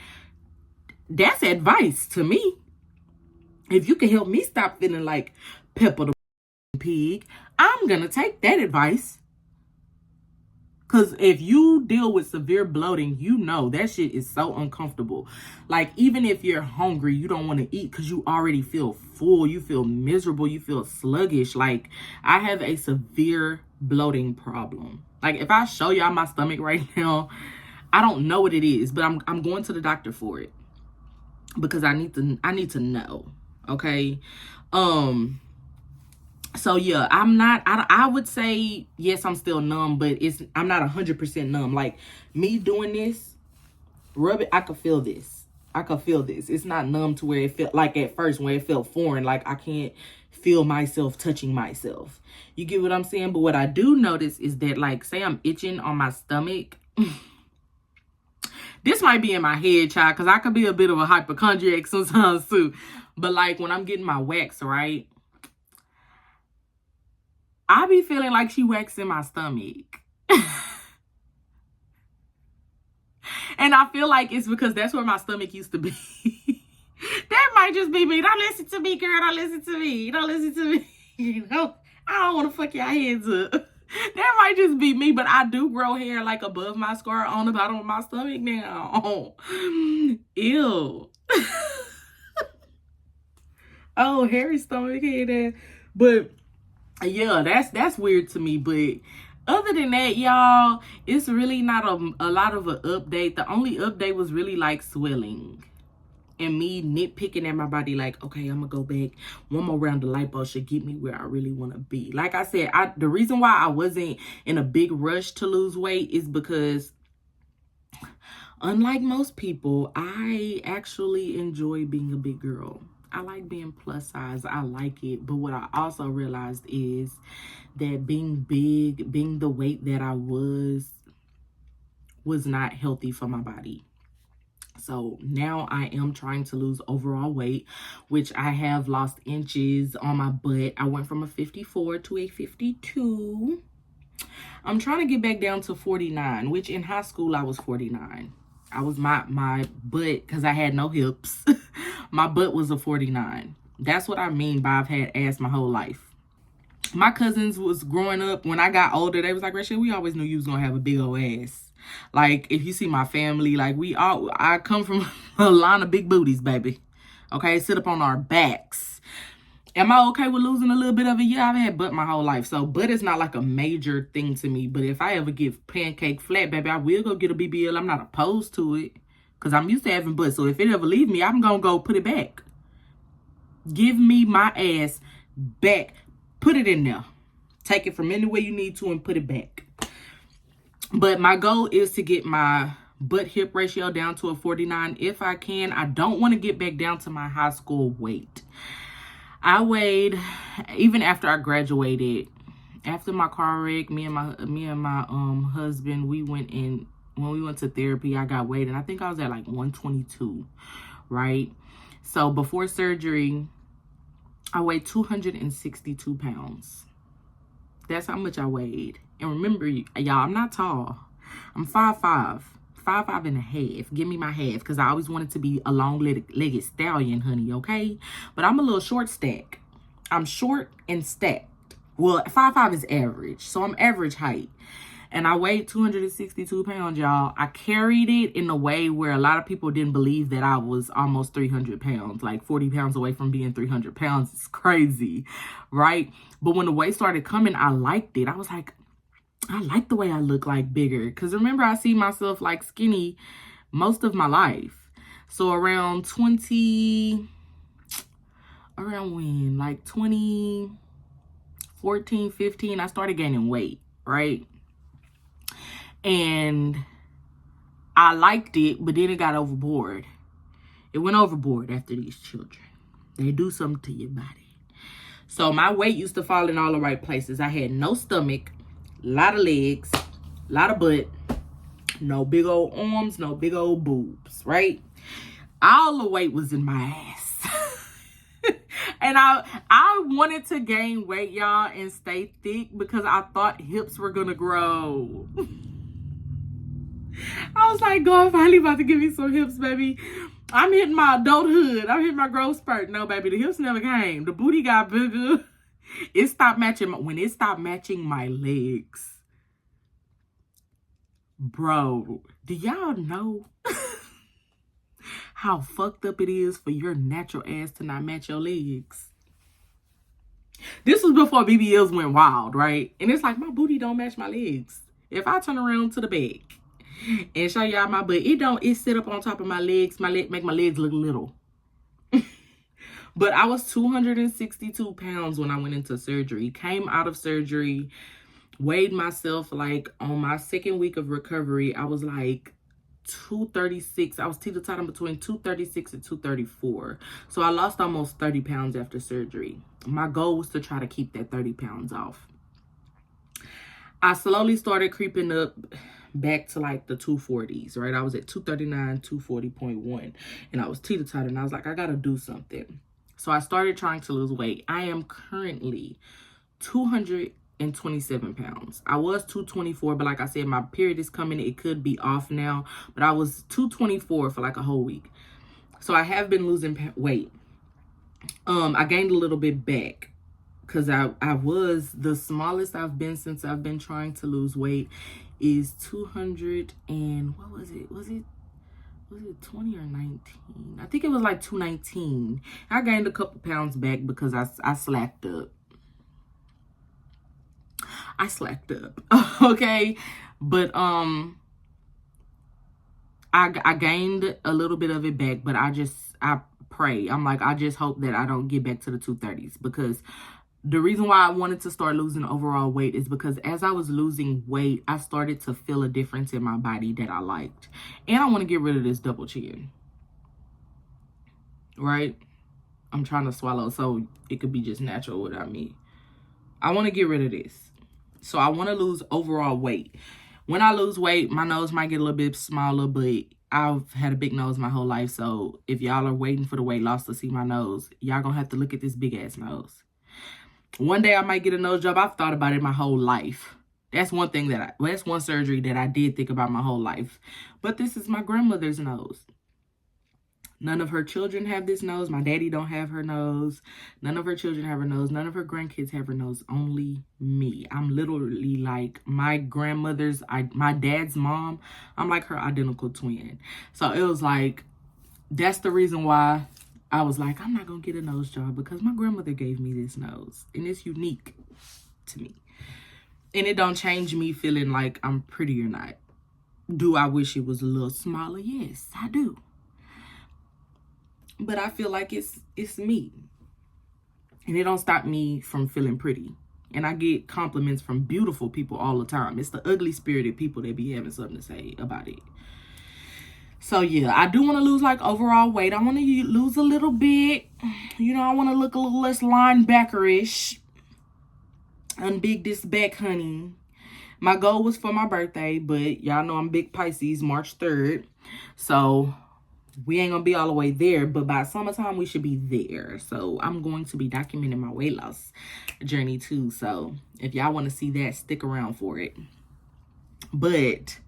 That's advice to me. If you can help me stop feeling like Pepper the Pig, I'm gonna take that advice. Because if you deal with severe bloating, you know that shit is so uncomfortable. Like, even if you're hungry, you don't want to eat because you already feel full. You feel miserable. You feel sluggish. Like, I have a severe bloating problem. Like, if I show y'all my stomach right now, I don't know what it is, but I'm going to the doctor for it. Because I need to know. Okay. So yeah, I would say, yes, I'm still numb, but I'm not 100% numb. Like, me doing this, rub it, I could feel this. It's not numb to where it felt like at first, when it felt foreign, like I can't feel myself touching myself. You get what I'm saying? But what I do notice is that, like, say I'm itching on my stomach. This might be in my head, child, because I could be a bit of a hypochondriac sometimes too. But like when I'm getting my wax, right, I be feeling like she waxing my stomach. And I feel like it's because that's where my stomach used to be. That might just be me. Don't listen to me, girl. Don't listen to me. Don't listen to me. You know, I don't want to fuck your heads up. That might just be me, but I do grow hair like above my scar on the bottom of my stomach now. Ew. Oh, hairy stomach hair. But yeah, that's weird to me. But other than that, y'all, it's really not a lot of an update. The only update was really like swelling and me nitpicking at my body, like, okay, I'm gonna go back one more round of lipo should get me where I really want to be. Like I said, the reason why I wasn't in a big rush to lose weight is because, unlike most people, I actually enjoy being a big girl. I like being plus size. I like it. But what I also realized is that being big, being the weight that I was not healthy for my body. So now I am trying to lose overall weight, which I have lost inches on my butt. I went from a 54 to a 52. I'm trying to get back down to 49, which in high school I was 49. I was my butt, because I had no hips. My butt was a 49. That's what I mean by I've had ass my whole life. My cousins was growing up. When I got older, they was like, Rachel, we always knew you was going to have a big old ass. Like, if you see my family, like, I come from a line of big booties, baby. Okay, sit up on our backs. Am I okay with losing a little bit of it? Yeah, I've had butt my whole life. So, butt is not like a major thing to me. But if I ever get pancake flat, baby, I will go get a BBL. I'm not opposed to it. Because I'm used to having butt. So, if it ever leave me, I'm going to go put it back. Give me my ass back. Put it in there. Take it from anywhere you need to and put it back. But my goal is to get my butt hip ratio down to a 49 if I can. I don't want to get back down to my high school weight. I weighed, even after I graduated, after my car wreck, me and my husband, when we went to therapy, I got weighed, and I think I was at like 122, right? So before surgery, I weighed 262 pounds. That's how much I weighed. And remember, y'all, I'm not tall. I'm 5'5". 5'5" and a half. Give me my half, because I always wanted to be a long-legged stallion, honey, okay? But I'm a little short stack. I'm short and stacked. Well, 5'5" is average, so I'm average height. And I weighed 262 pounds, y'all. I carried it in a way where a lot of people didn't believe that I was almost 300 pounds. Like 40 pounds away from being 300 pounds. It's crazy, right? But when the weight started coming, I liked it. I was like, I like the way I look like bigger. Because remember, I see myself like skinny most of my life. So around 2014, 15, I started gaining weight, right? And I liked it, but then it got overboard. It went overboard after these children. They do something to your body. So my weight used to fall in all the right places. I had no stomach, a lot of legs, a lot of butt, no big old arms, no big old boobs, right? All the weight was in my ass. And I wanted to gain weight, y'all, and stay thick because I thought hips were going to grow. I was like, God, finally about to give me some hips, baby. I'm hitting my adulthood. I'm hitting my growth spurt. No, baby, the hips never came. The booty got bigger. It stopped matching. When it stopped matching my legs, bro, do y'all know how fucked up it is for your natural ass to not match your legs? This was before BBLs went wild, right? And it's like, my booty don't match my legs. If I turn around to the back and show y'all my butt, it sit up on top of my legs. Make my legs look little. But I was 262 pounds when I went into surgery. Came out of surgery, weighed myself like on my second week of recovery. I was like 236. I was teeter-tottering between 236 and 234. So I lost almost 30 pounds after surgery. My goal was to try to keep that 30 pounds off. I slowly started creeping up back to like the 240s, right? I was at 239, 240.1, and I was teeter-tottering. I was like, I gotta do something. So I started trying to lose weight. I am currently 227 pounds. I was 224, but like I said, my period is coming. It could be off now, but I was 224 for like a whole week. So I have been losing weight. I gained a little bit back because I was the smallest I've been since I've been trying to lose weight is 200 and what was it? Was it 20 or 19? I think it was like 219. I gained a couple pounds back because I slacked up. I slacked up. Okay. But I gained a little bit of it back, but I pray. I'm like, I just hope that I don't get back to the 230s, because the reason why I wanted to start losing overall weight is because as I was losing weight, I started to feel a difference in my body that I liked. And I want to get rid of this double chin. Right? I'm trying to swallow so it could be just natural without me. I want to get rid of this. So I want to lose overall weight. When I lose weight, my nose might get a little bit smaller, but I've had a big nose my whole life. So if y'all are waiting for the weight loss to see my nose, y'all gonna have to look at this big ass nose. One day I might get a nose job. I've thought about it my whole life. That's one thing that's one surgery that I did think about my whole life. But this is my grandmother's nose. None of her children have this nose. My daddy don't have her nose. None of her children have her nose. None of her grandkids have her nose. Only me. I'm literally like my grandmother's, my dad's mom. I'm like her identical twin. So it was like, that's the reason why I was like, I'm not going to get a nose job, because my grandmother gave me this nose. And it's unique to me. And it don't change me feeling like I'm pretty or not. Do I wish it was a little smaller? Yes, I do. But I feel like it's me. And it don't stop me from feeling pretty. And I get compliments from beautiful people all the time. It's the ugly spirited people that be having something to say about it. So yeah, I do want to lose like overall weight. I want to lose a little bit. You know, I want to look a little less linebackerish. Unbig this back, honey. My goal was for my birthday, but y'all know I'm big Pisces, March 3rd. So we ain't gonna be all the way there, but by summertime we should be there. So I'm going to be documenting my weight loss journey too. So if y'all want to see that, stick around for it. But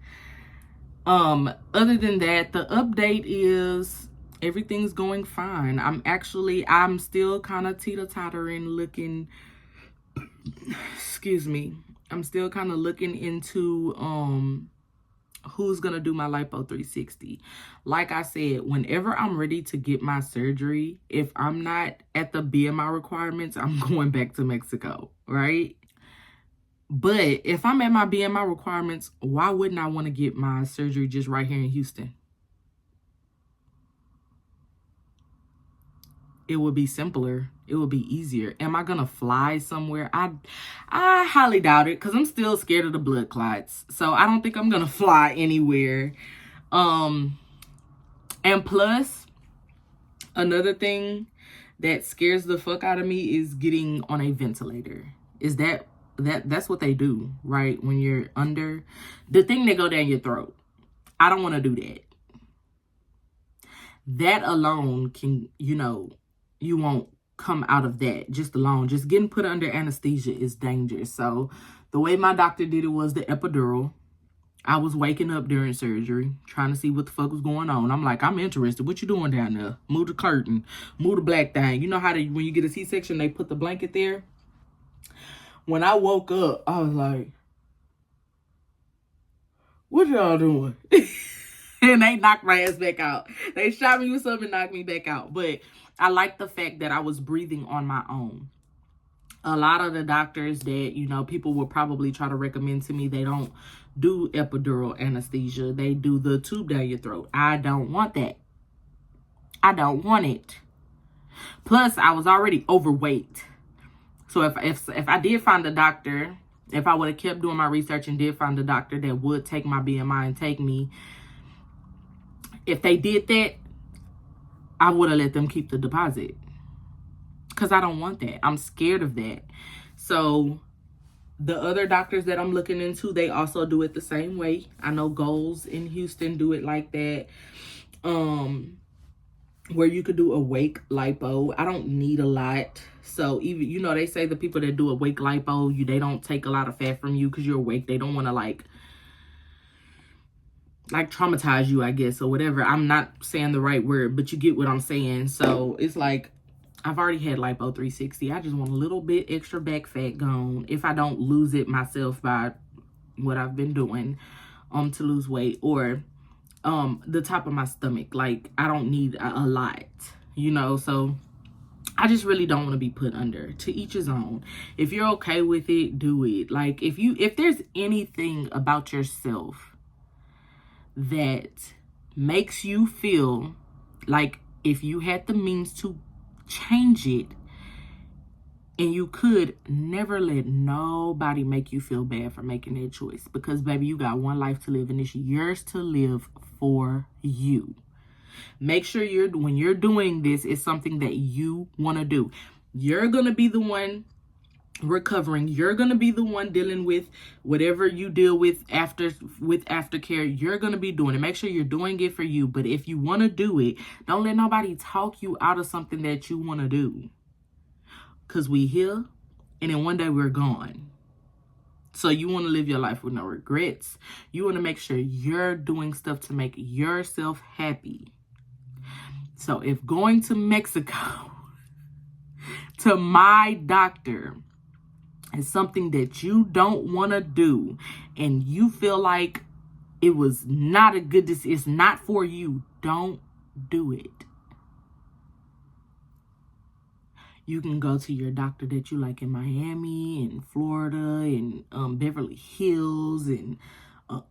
other than that, the update is everything's going fine. I'm still kind of teeter-tottering, looking, excuse me. I'm still kind of looking into who's gonna do my lipo 360. Like I said, whenever I'm ready to get my surgery, if I'm not at the BMI requirements, I'm going back to Mexico, right? But if I'm at my BMI requirements, why wouldn't I want to get my surgery just right here in Houston? It would be simpler. It would be easier. Am I gonna fly somewhere? I highly doubt it, because I'm still scared of the blood clots. So I don't think I'm gonna fly anywhere. And plus, another thing that scares the fuck out of me is getting on a ventilator. Is that's what they do, right? When you're under the thing that go down your throat. I don't want to do that. That alone can, you won't come out of that just alone. Just getting put under anesthesia is dangerous. So the way my doctor did it was the epidural. I was waking up during surgery, trying to see what the fuck was going on. I'm like, I'm interested. What you doing down there? Move the curtain. Move the black thing. You know how when you get a C-section, they put the blanket there? When I woke up, I was like, what y'all doing? And they knocked my ass back out. They shot me with something and knocked me back out. But I like the fact that I was breathing on my own. A lot of the doctors that, people will probably try to recommend to me, they don't do epidural anesthesia. They do the tube down your throat. I don't want that. I don't want it. Plus, I was already overweight. So if I did find a doctor, if I would have kept doing my research and did find a doctor that would take my BMI and take me, if they did that, I would have let them keep the deposit. Because I don't want that. I'm scared of that. So the other doctors that I'm looking into, they also do it the same way. I know Goals in Houston do it like that. Where you could do a wake lipo. I don't need a lot. So even, they say the people that do a wake lipo, they don't take a lot of fat from you because you're awake. They don't want to like traumatize you, I guess, or whatever. I'm not saying the right word, but you get what I'm saying. So it's like, I've already had lipo 360. I just want a little bit extra back fat gone if I don't lose it myself by what I've been doing to lose weight, or the top of my stomach. Like, I don't need a lot, you know. So I just really don't want to be put under. To each his own. If you're okay with it, do it. Like, if there's anything about yourself that makes you feel like if you had the means to change it, and you could, never let nobody make you feel bad for making that choice. Because, baby, you got one life to live, and it's yours to live for you. Make sure when you're doing this, it's something that you want to do. You're going to be the one recovering. You're going to be the one dealing with whatever you deal with aftercare. You're going to be doing it. Make sure you're doing it for you. But if you want to do it, don't let nobody talk you out of something that you want to do. Because we here, and then one day we're gone. So you want to live your life with no regrets. You want to make sure you're doing stuff to make yourself happy. So if going to Mexico to my doctor is something that you don't want to do, and you feel like it was not a good decision, it's not for you, don't do it. You can go to your doctor that you like in Miami and Florida and Beverly Hills and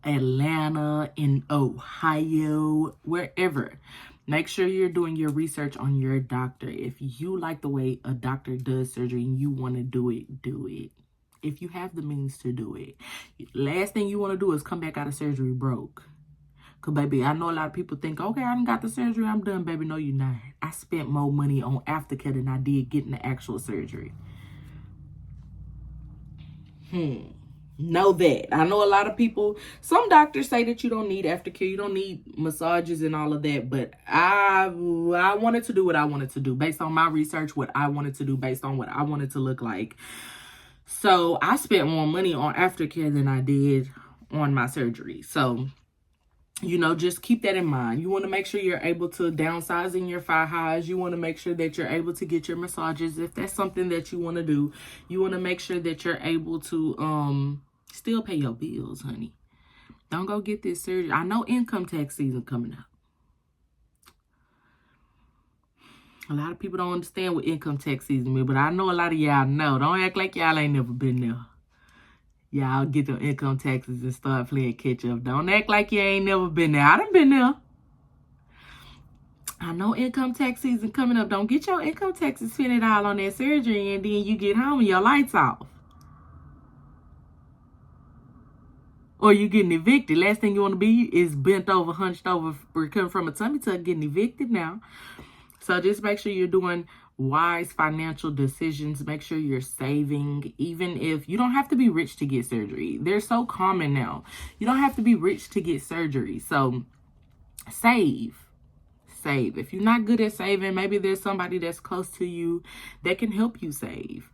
Atlanta and Ohio, wherever. Make sure you're doing your research on your doctor. If you like the way a doctor does surgery and you want to do it, do it. If you have the means to do it. Last thing you want to do is come back out of surgery broke. Because, baby, I know a lot of people think, okay, I done got the surgery, I'm done, baby. No, you're not. I spent more money on aftercare than I did getting the actual surgery. Know that. I know a lot of people, some doctors say that you don't need aftercare, you don't need massages and all of that, but I wanted to do what I wanted to do based on my research, what I wanted to do based on what I wanted to look like. So I spent more money on aftercare than I did on my surgery. So, you know, just keep that in mind. You want to make sure you're able to downsize in your thigh highs. You want to make sure that you're able to get your massages if that's something that you want to do. You want to make sure that you're able to still pay your bills, honey. Don't go get this surgery. I know income tax season coming up. A lot of people don't understand what income tax season is, but I know a lot of y'all know. Don't act like y'all ain't never been there. Y'all get your income taxes and start playing catch up. Don't act like you ain't never been there. I done been there. I know income tax season coming up. Don't get your income taxes spent it all on that surgery and then you get home and your lights off. Or you getting evicted. Last thing you want to be is bent over, hunched over, recovering from a tummy tuck, getting evicted now. So just make sure you're doing wise financial decisions. Make sure you're saving, even if you don't have to be rich to get surgery. They're so common now. You don't have to be rich to get surgery. So save. If you're not good at saving, maybe there's somebody that's close to you that can help you save,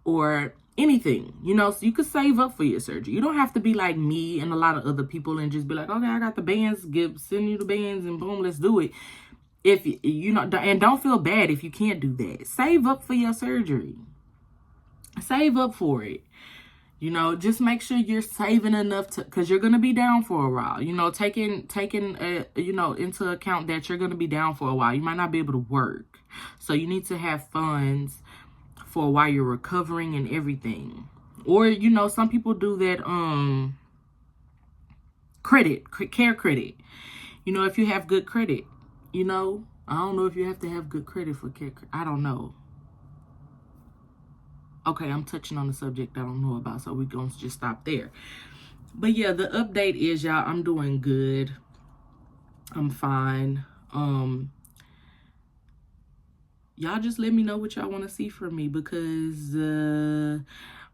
or anything, you know, so you could save up for your surgery. You don't have to be like me and a lot of other people and just be like, okay, I got the bands, send you the bands and boom, let's do it. If you know, and don't feel bad if you can't do that. Save up for your surgery. Save up for it. You know, just make sure you're saving enough to, because you're going to be down for a while. You know, taking you know, into account that you're going to be down for a while. You might not be able to work. So you need to have funds for while you're recovering and everything. Or, you know, some people do that care credit. You know, if you have good credit, you know, I don't know if you have to have good credit for care. I don't know. Okay, I'm touching on the subject I don't know about, so we're going to just stop there. But yeah, the update is, y'all, I'm doing good. I'm fine. Y'all just let me know what y'all want to see from me, because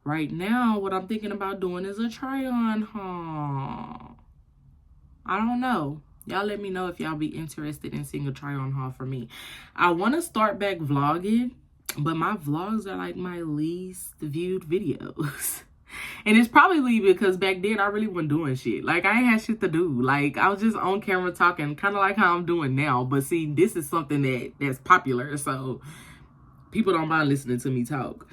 right now what I'm thinking about doing is a try-on haul. I don't know. Y'all let me know if y'all be interested in seeing a try-on haul for me. I want to start back vlogging, but my vlogs are like my least viewed videos. And it's probably because back then I really wasn't doing shit. Like, I ain't had shit to do. Like, I was just on camera talking, kind of like how I'm doing now. But see, this is something that's popular. So people don't mind listening to me talk.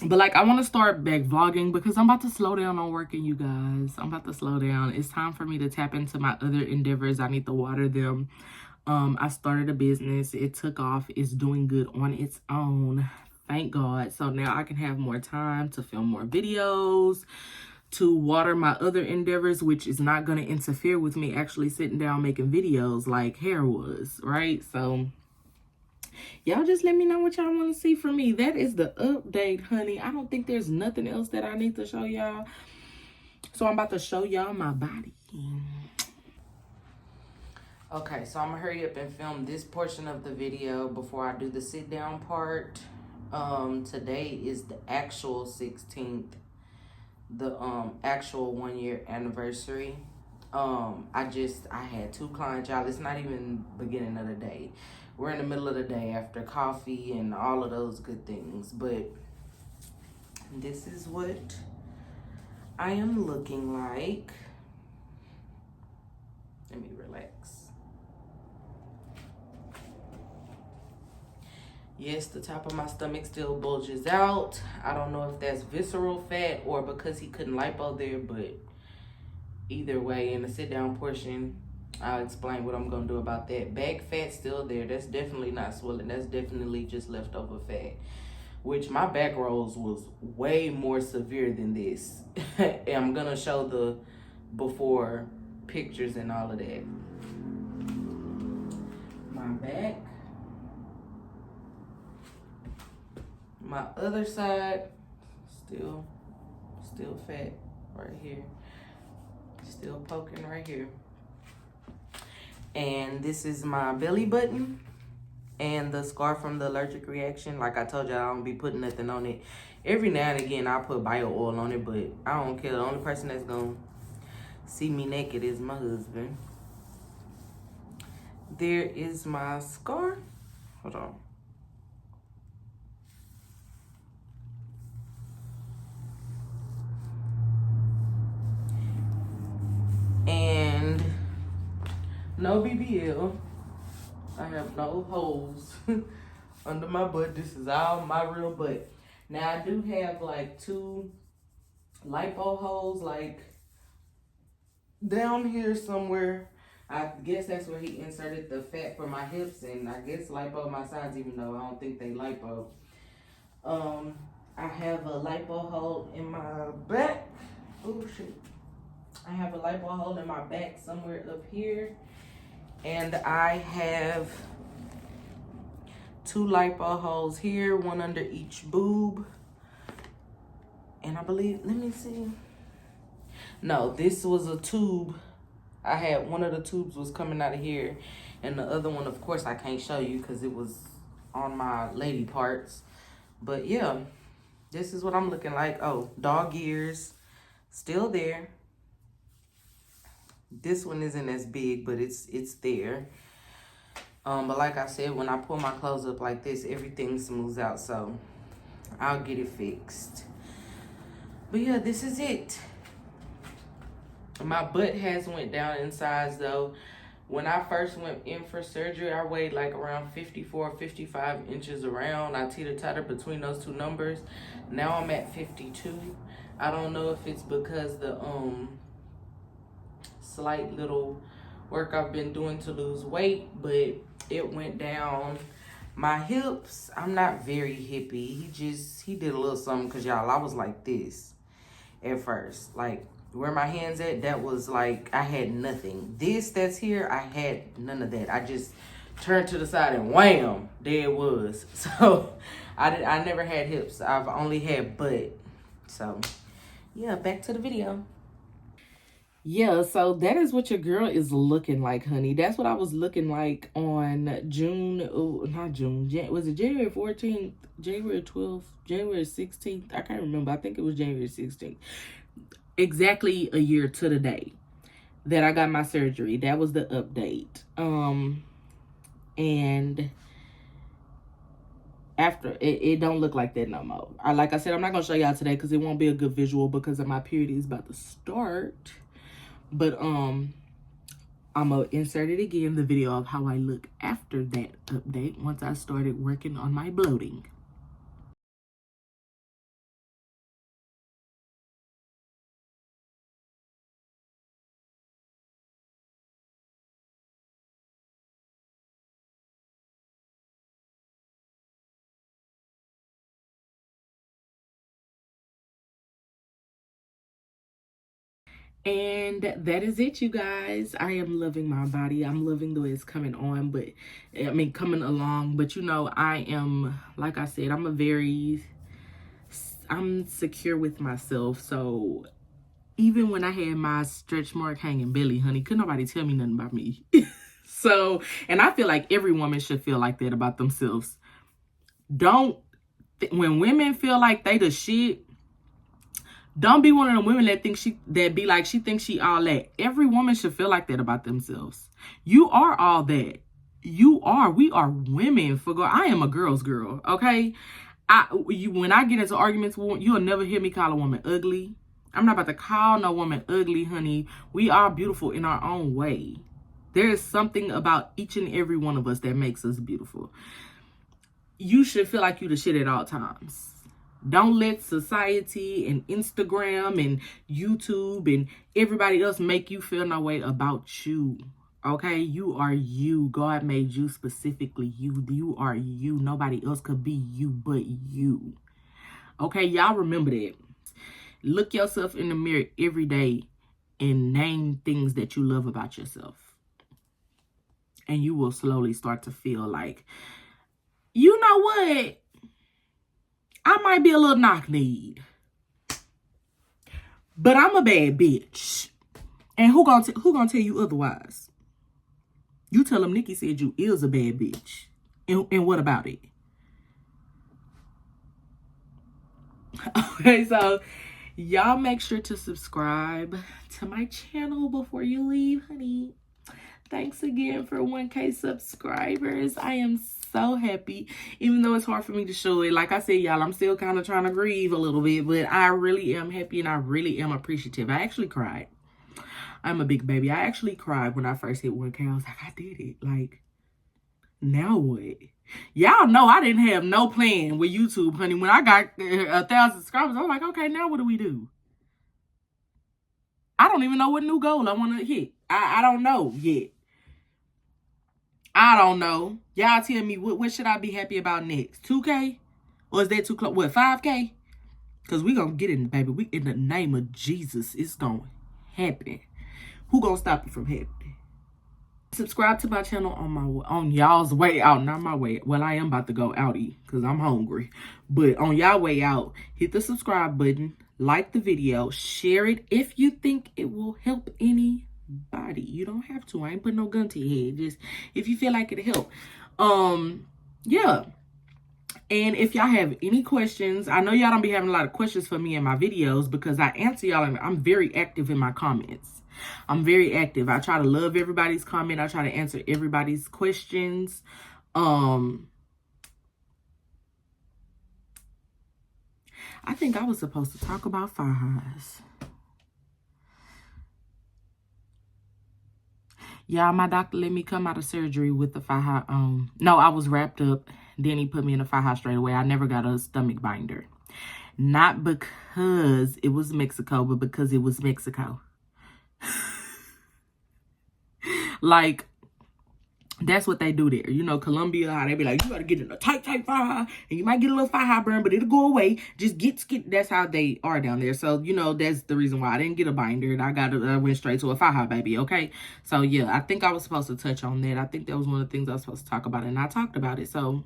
But like, I want to start back vlogging because I'm about to slow down on working, you guys. I'm about to slow down. It's time for me to tap into my other endeavors. I need to water them. I started a business. It took off. It's doing good on its own. Thank God. So now I can have more time to film more videos, to water my other endeavors, which is not going to interfere with me actually sitting down making videos like hair was, right? So y'all just let me know what y'all want to see from me. That is the update, honey. I don't think there's nothing else that I need to show y'all. So I'm about to show y'all my body. Okay, so I'm gonna hurry up and film this portion of the video before I do the sit down part. Today is the actual 16th, the actual 1 year anniversary. I had 2 clients, y'all. It's not even beginning of the day. We're in the middle of the day after coffee and all of those good things. But this is what I am looking like. Let me relax. Yes, the top of my stomach still bulges out. I don't know if that's visceral fat or because he couldn't lipo there, but either way, in the sit down portion, I'll explain what I'm gonna do about that. Back fat still there. That's definitely not swollen. That's definitely just leftover fat, which my back rolls was way more severe than this. And I'm gonna show the before pictures and all of that. My back. My other side, still fat right here. Still poking right here. And this is my belly button and the scar from the allergic reaction. Like I told you, I don't be putting nothing on it. Every now and again, I put bio oil on it, but I don't care. The only person that's gonna see me naked is my husband. There is my scar. Hold on. And no BBL. I have no holes under my butt. This is all my real butt. Now I do have like 2 lipo holes, like down here somewhere. I guess that's where he inserted the fat for my hips, and I guess lipo my sides, even though I don't think they lipo. I have a lipo hole in my back. Oh shit. I have a lipo hole in my back somewhere up here. And I have 2 lipo holes here, 1 under each boob. And I believe, let me see. No, this was a tube. I had one of the tubes was coming out of here. And the other one, of course, I can't show you because it was on my lady parts. But yeah, this is what I'm looking like. Oh, dog ears, still there. This one isn't as big, but it's there. But like I said, when I pull my clothes up like this, everything smooths out, so I'll get it fixed. But yeah, this is it. My butt has went down in size though. When I first went in for surgery, I weighed like around 54, 55 inches around. I teeter-totter between those 2 numbers. Now I'm at 52. I don't know if it's because the slight little work I've been doing to lose weight, but it went down. My hips, I'm not very hippie. He did a little something, because y'all, I was like this at first. Like where my hands at, that was like I had nothing. This that's here, I had none of that. I just turned to the side and wham, there it was. So I never had hips. I've only had butt. So yeah, back to the video. Yeah, so that is what your girl is looking like, honey. That's what I was looking like on June, oh, not June, was it January 14th, January 12th, January 16th? I can't remember. I think it was January 16th. Exactly a year to the day that I got my surgery. That was the update. And after, it don't look like that no more. Like I said, I'm not going to show y'all today because it won't be a good visual because of my period is about to start. But I'm going to insert it again, the video of how I look after that update once I started working on my bloating. And that is it, you guys. I am loving my body. I'm loving the way it's coming on, but I mean, coming along. But you know, I am, like I said, I'm secure with myself. So even when I had my stretch mark hanging belly, honey, couldn't nobody tell me nothing about me. So, and I feel like every woman should feel like that about themselves. When women feel like they the shit, don't be one of them women that be like she thinks she all that. Every woman should feel like that about themselves. You are all that. We are women for girl. I am a girl's girl, okay? When I get into arguments, you'll never hear me call a woman ugly. I'm not about to call no woman ugly, honey. We are beautiful in our own way. There is something about each and every one of us that makes us beautiful. You should feel like you the shit at all times. Don't let society and Instagram and YouTube and everybody else make you feel no way about you. Okay? You are you. God made you specifically you. You are you. Nobody else could be you but you. Okay? Y'all remember that. Look yourself in the mirror every day and name things that you love about yourself. And you will slowly start to feel like, you know what? I might be a little knock-kneed, but I'm a bad bitch. And who gonna tell you otherwise? You tell them Nicki said you is a bad bitch. And what about it? Okay, so y'all make sure to subscribe to my channel before you leave, honey. Thanks again for 1K subscribers. I am so happy, even though it's hard for me to show it. Like I said, y'all, I'm still kind of trying to grieve a little bit, but I really am happy and I really am appreciative. I actually cried. I'm a big baby. I actually cried when I first hit 1K. I was like, I did it. Like, now what? Y'all know I didn't have no plan with YouTube, honey. When I got 1,000 subscribers, I was like, okay, now what do we do? I don't even know what new goal I want to hit. I don't know yet. I don't know. Y'all tell me, what should I be happy about next? 2K? Or is that too close? What, 5K? Because we going to get it, baby. We, in the name of Jesus, it's going to happen. Who going to stop it from happening? Subscribe to my channel on y'all's way out. Not my way. Well, I am about to go outie because I'm hungry. But on y'all way out, hit the subscribe button. Like the video. Share it if you think it will help anybody. You don't have to. I ain't putting no gun to your head. Just if you feel like it'll help. Yeah. And if y'all have any questions, I know y'all don't be having a lot of questions for me in my videos because I answer y'all and I'm very active in my comments. I'm very active. I try to love everybody's comment. I try to answer everybody's questions. I think I was supposed to talk about fires. Y'all, my doctor let me come out of surgery with the faja on. No, I was wrapped up. Then he put me in a faja straight away. I never got a stomach binder. Not because it was Mexico, but because it was Mexico. Like, that's what they do there. You know, Colombia, how they be like, you gotta get in a tight faja, and you might get a little faja burn, but it'll go away. Just get. That's how they are down there. So, you know, that's the reason why I didn't get a binder. And I went straight to a faja, baby, okay? So, yeah, I think I was supposed to touch on that. I think that was one of the things I was supposed to talk about, and I talked about it. So,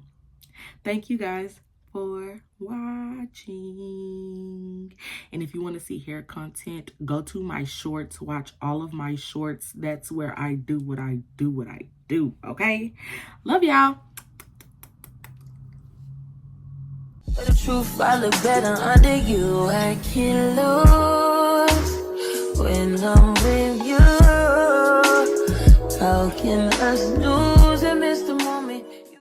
thank you guys for watching. And if you want to see hair content, go to my shorts. Watch all of my shorts. That's where I do what I do, okay? Love y'all. For the truth, I look better under you. I can't lose when I'm with you. How can us do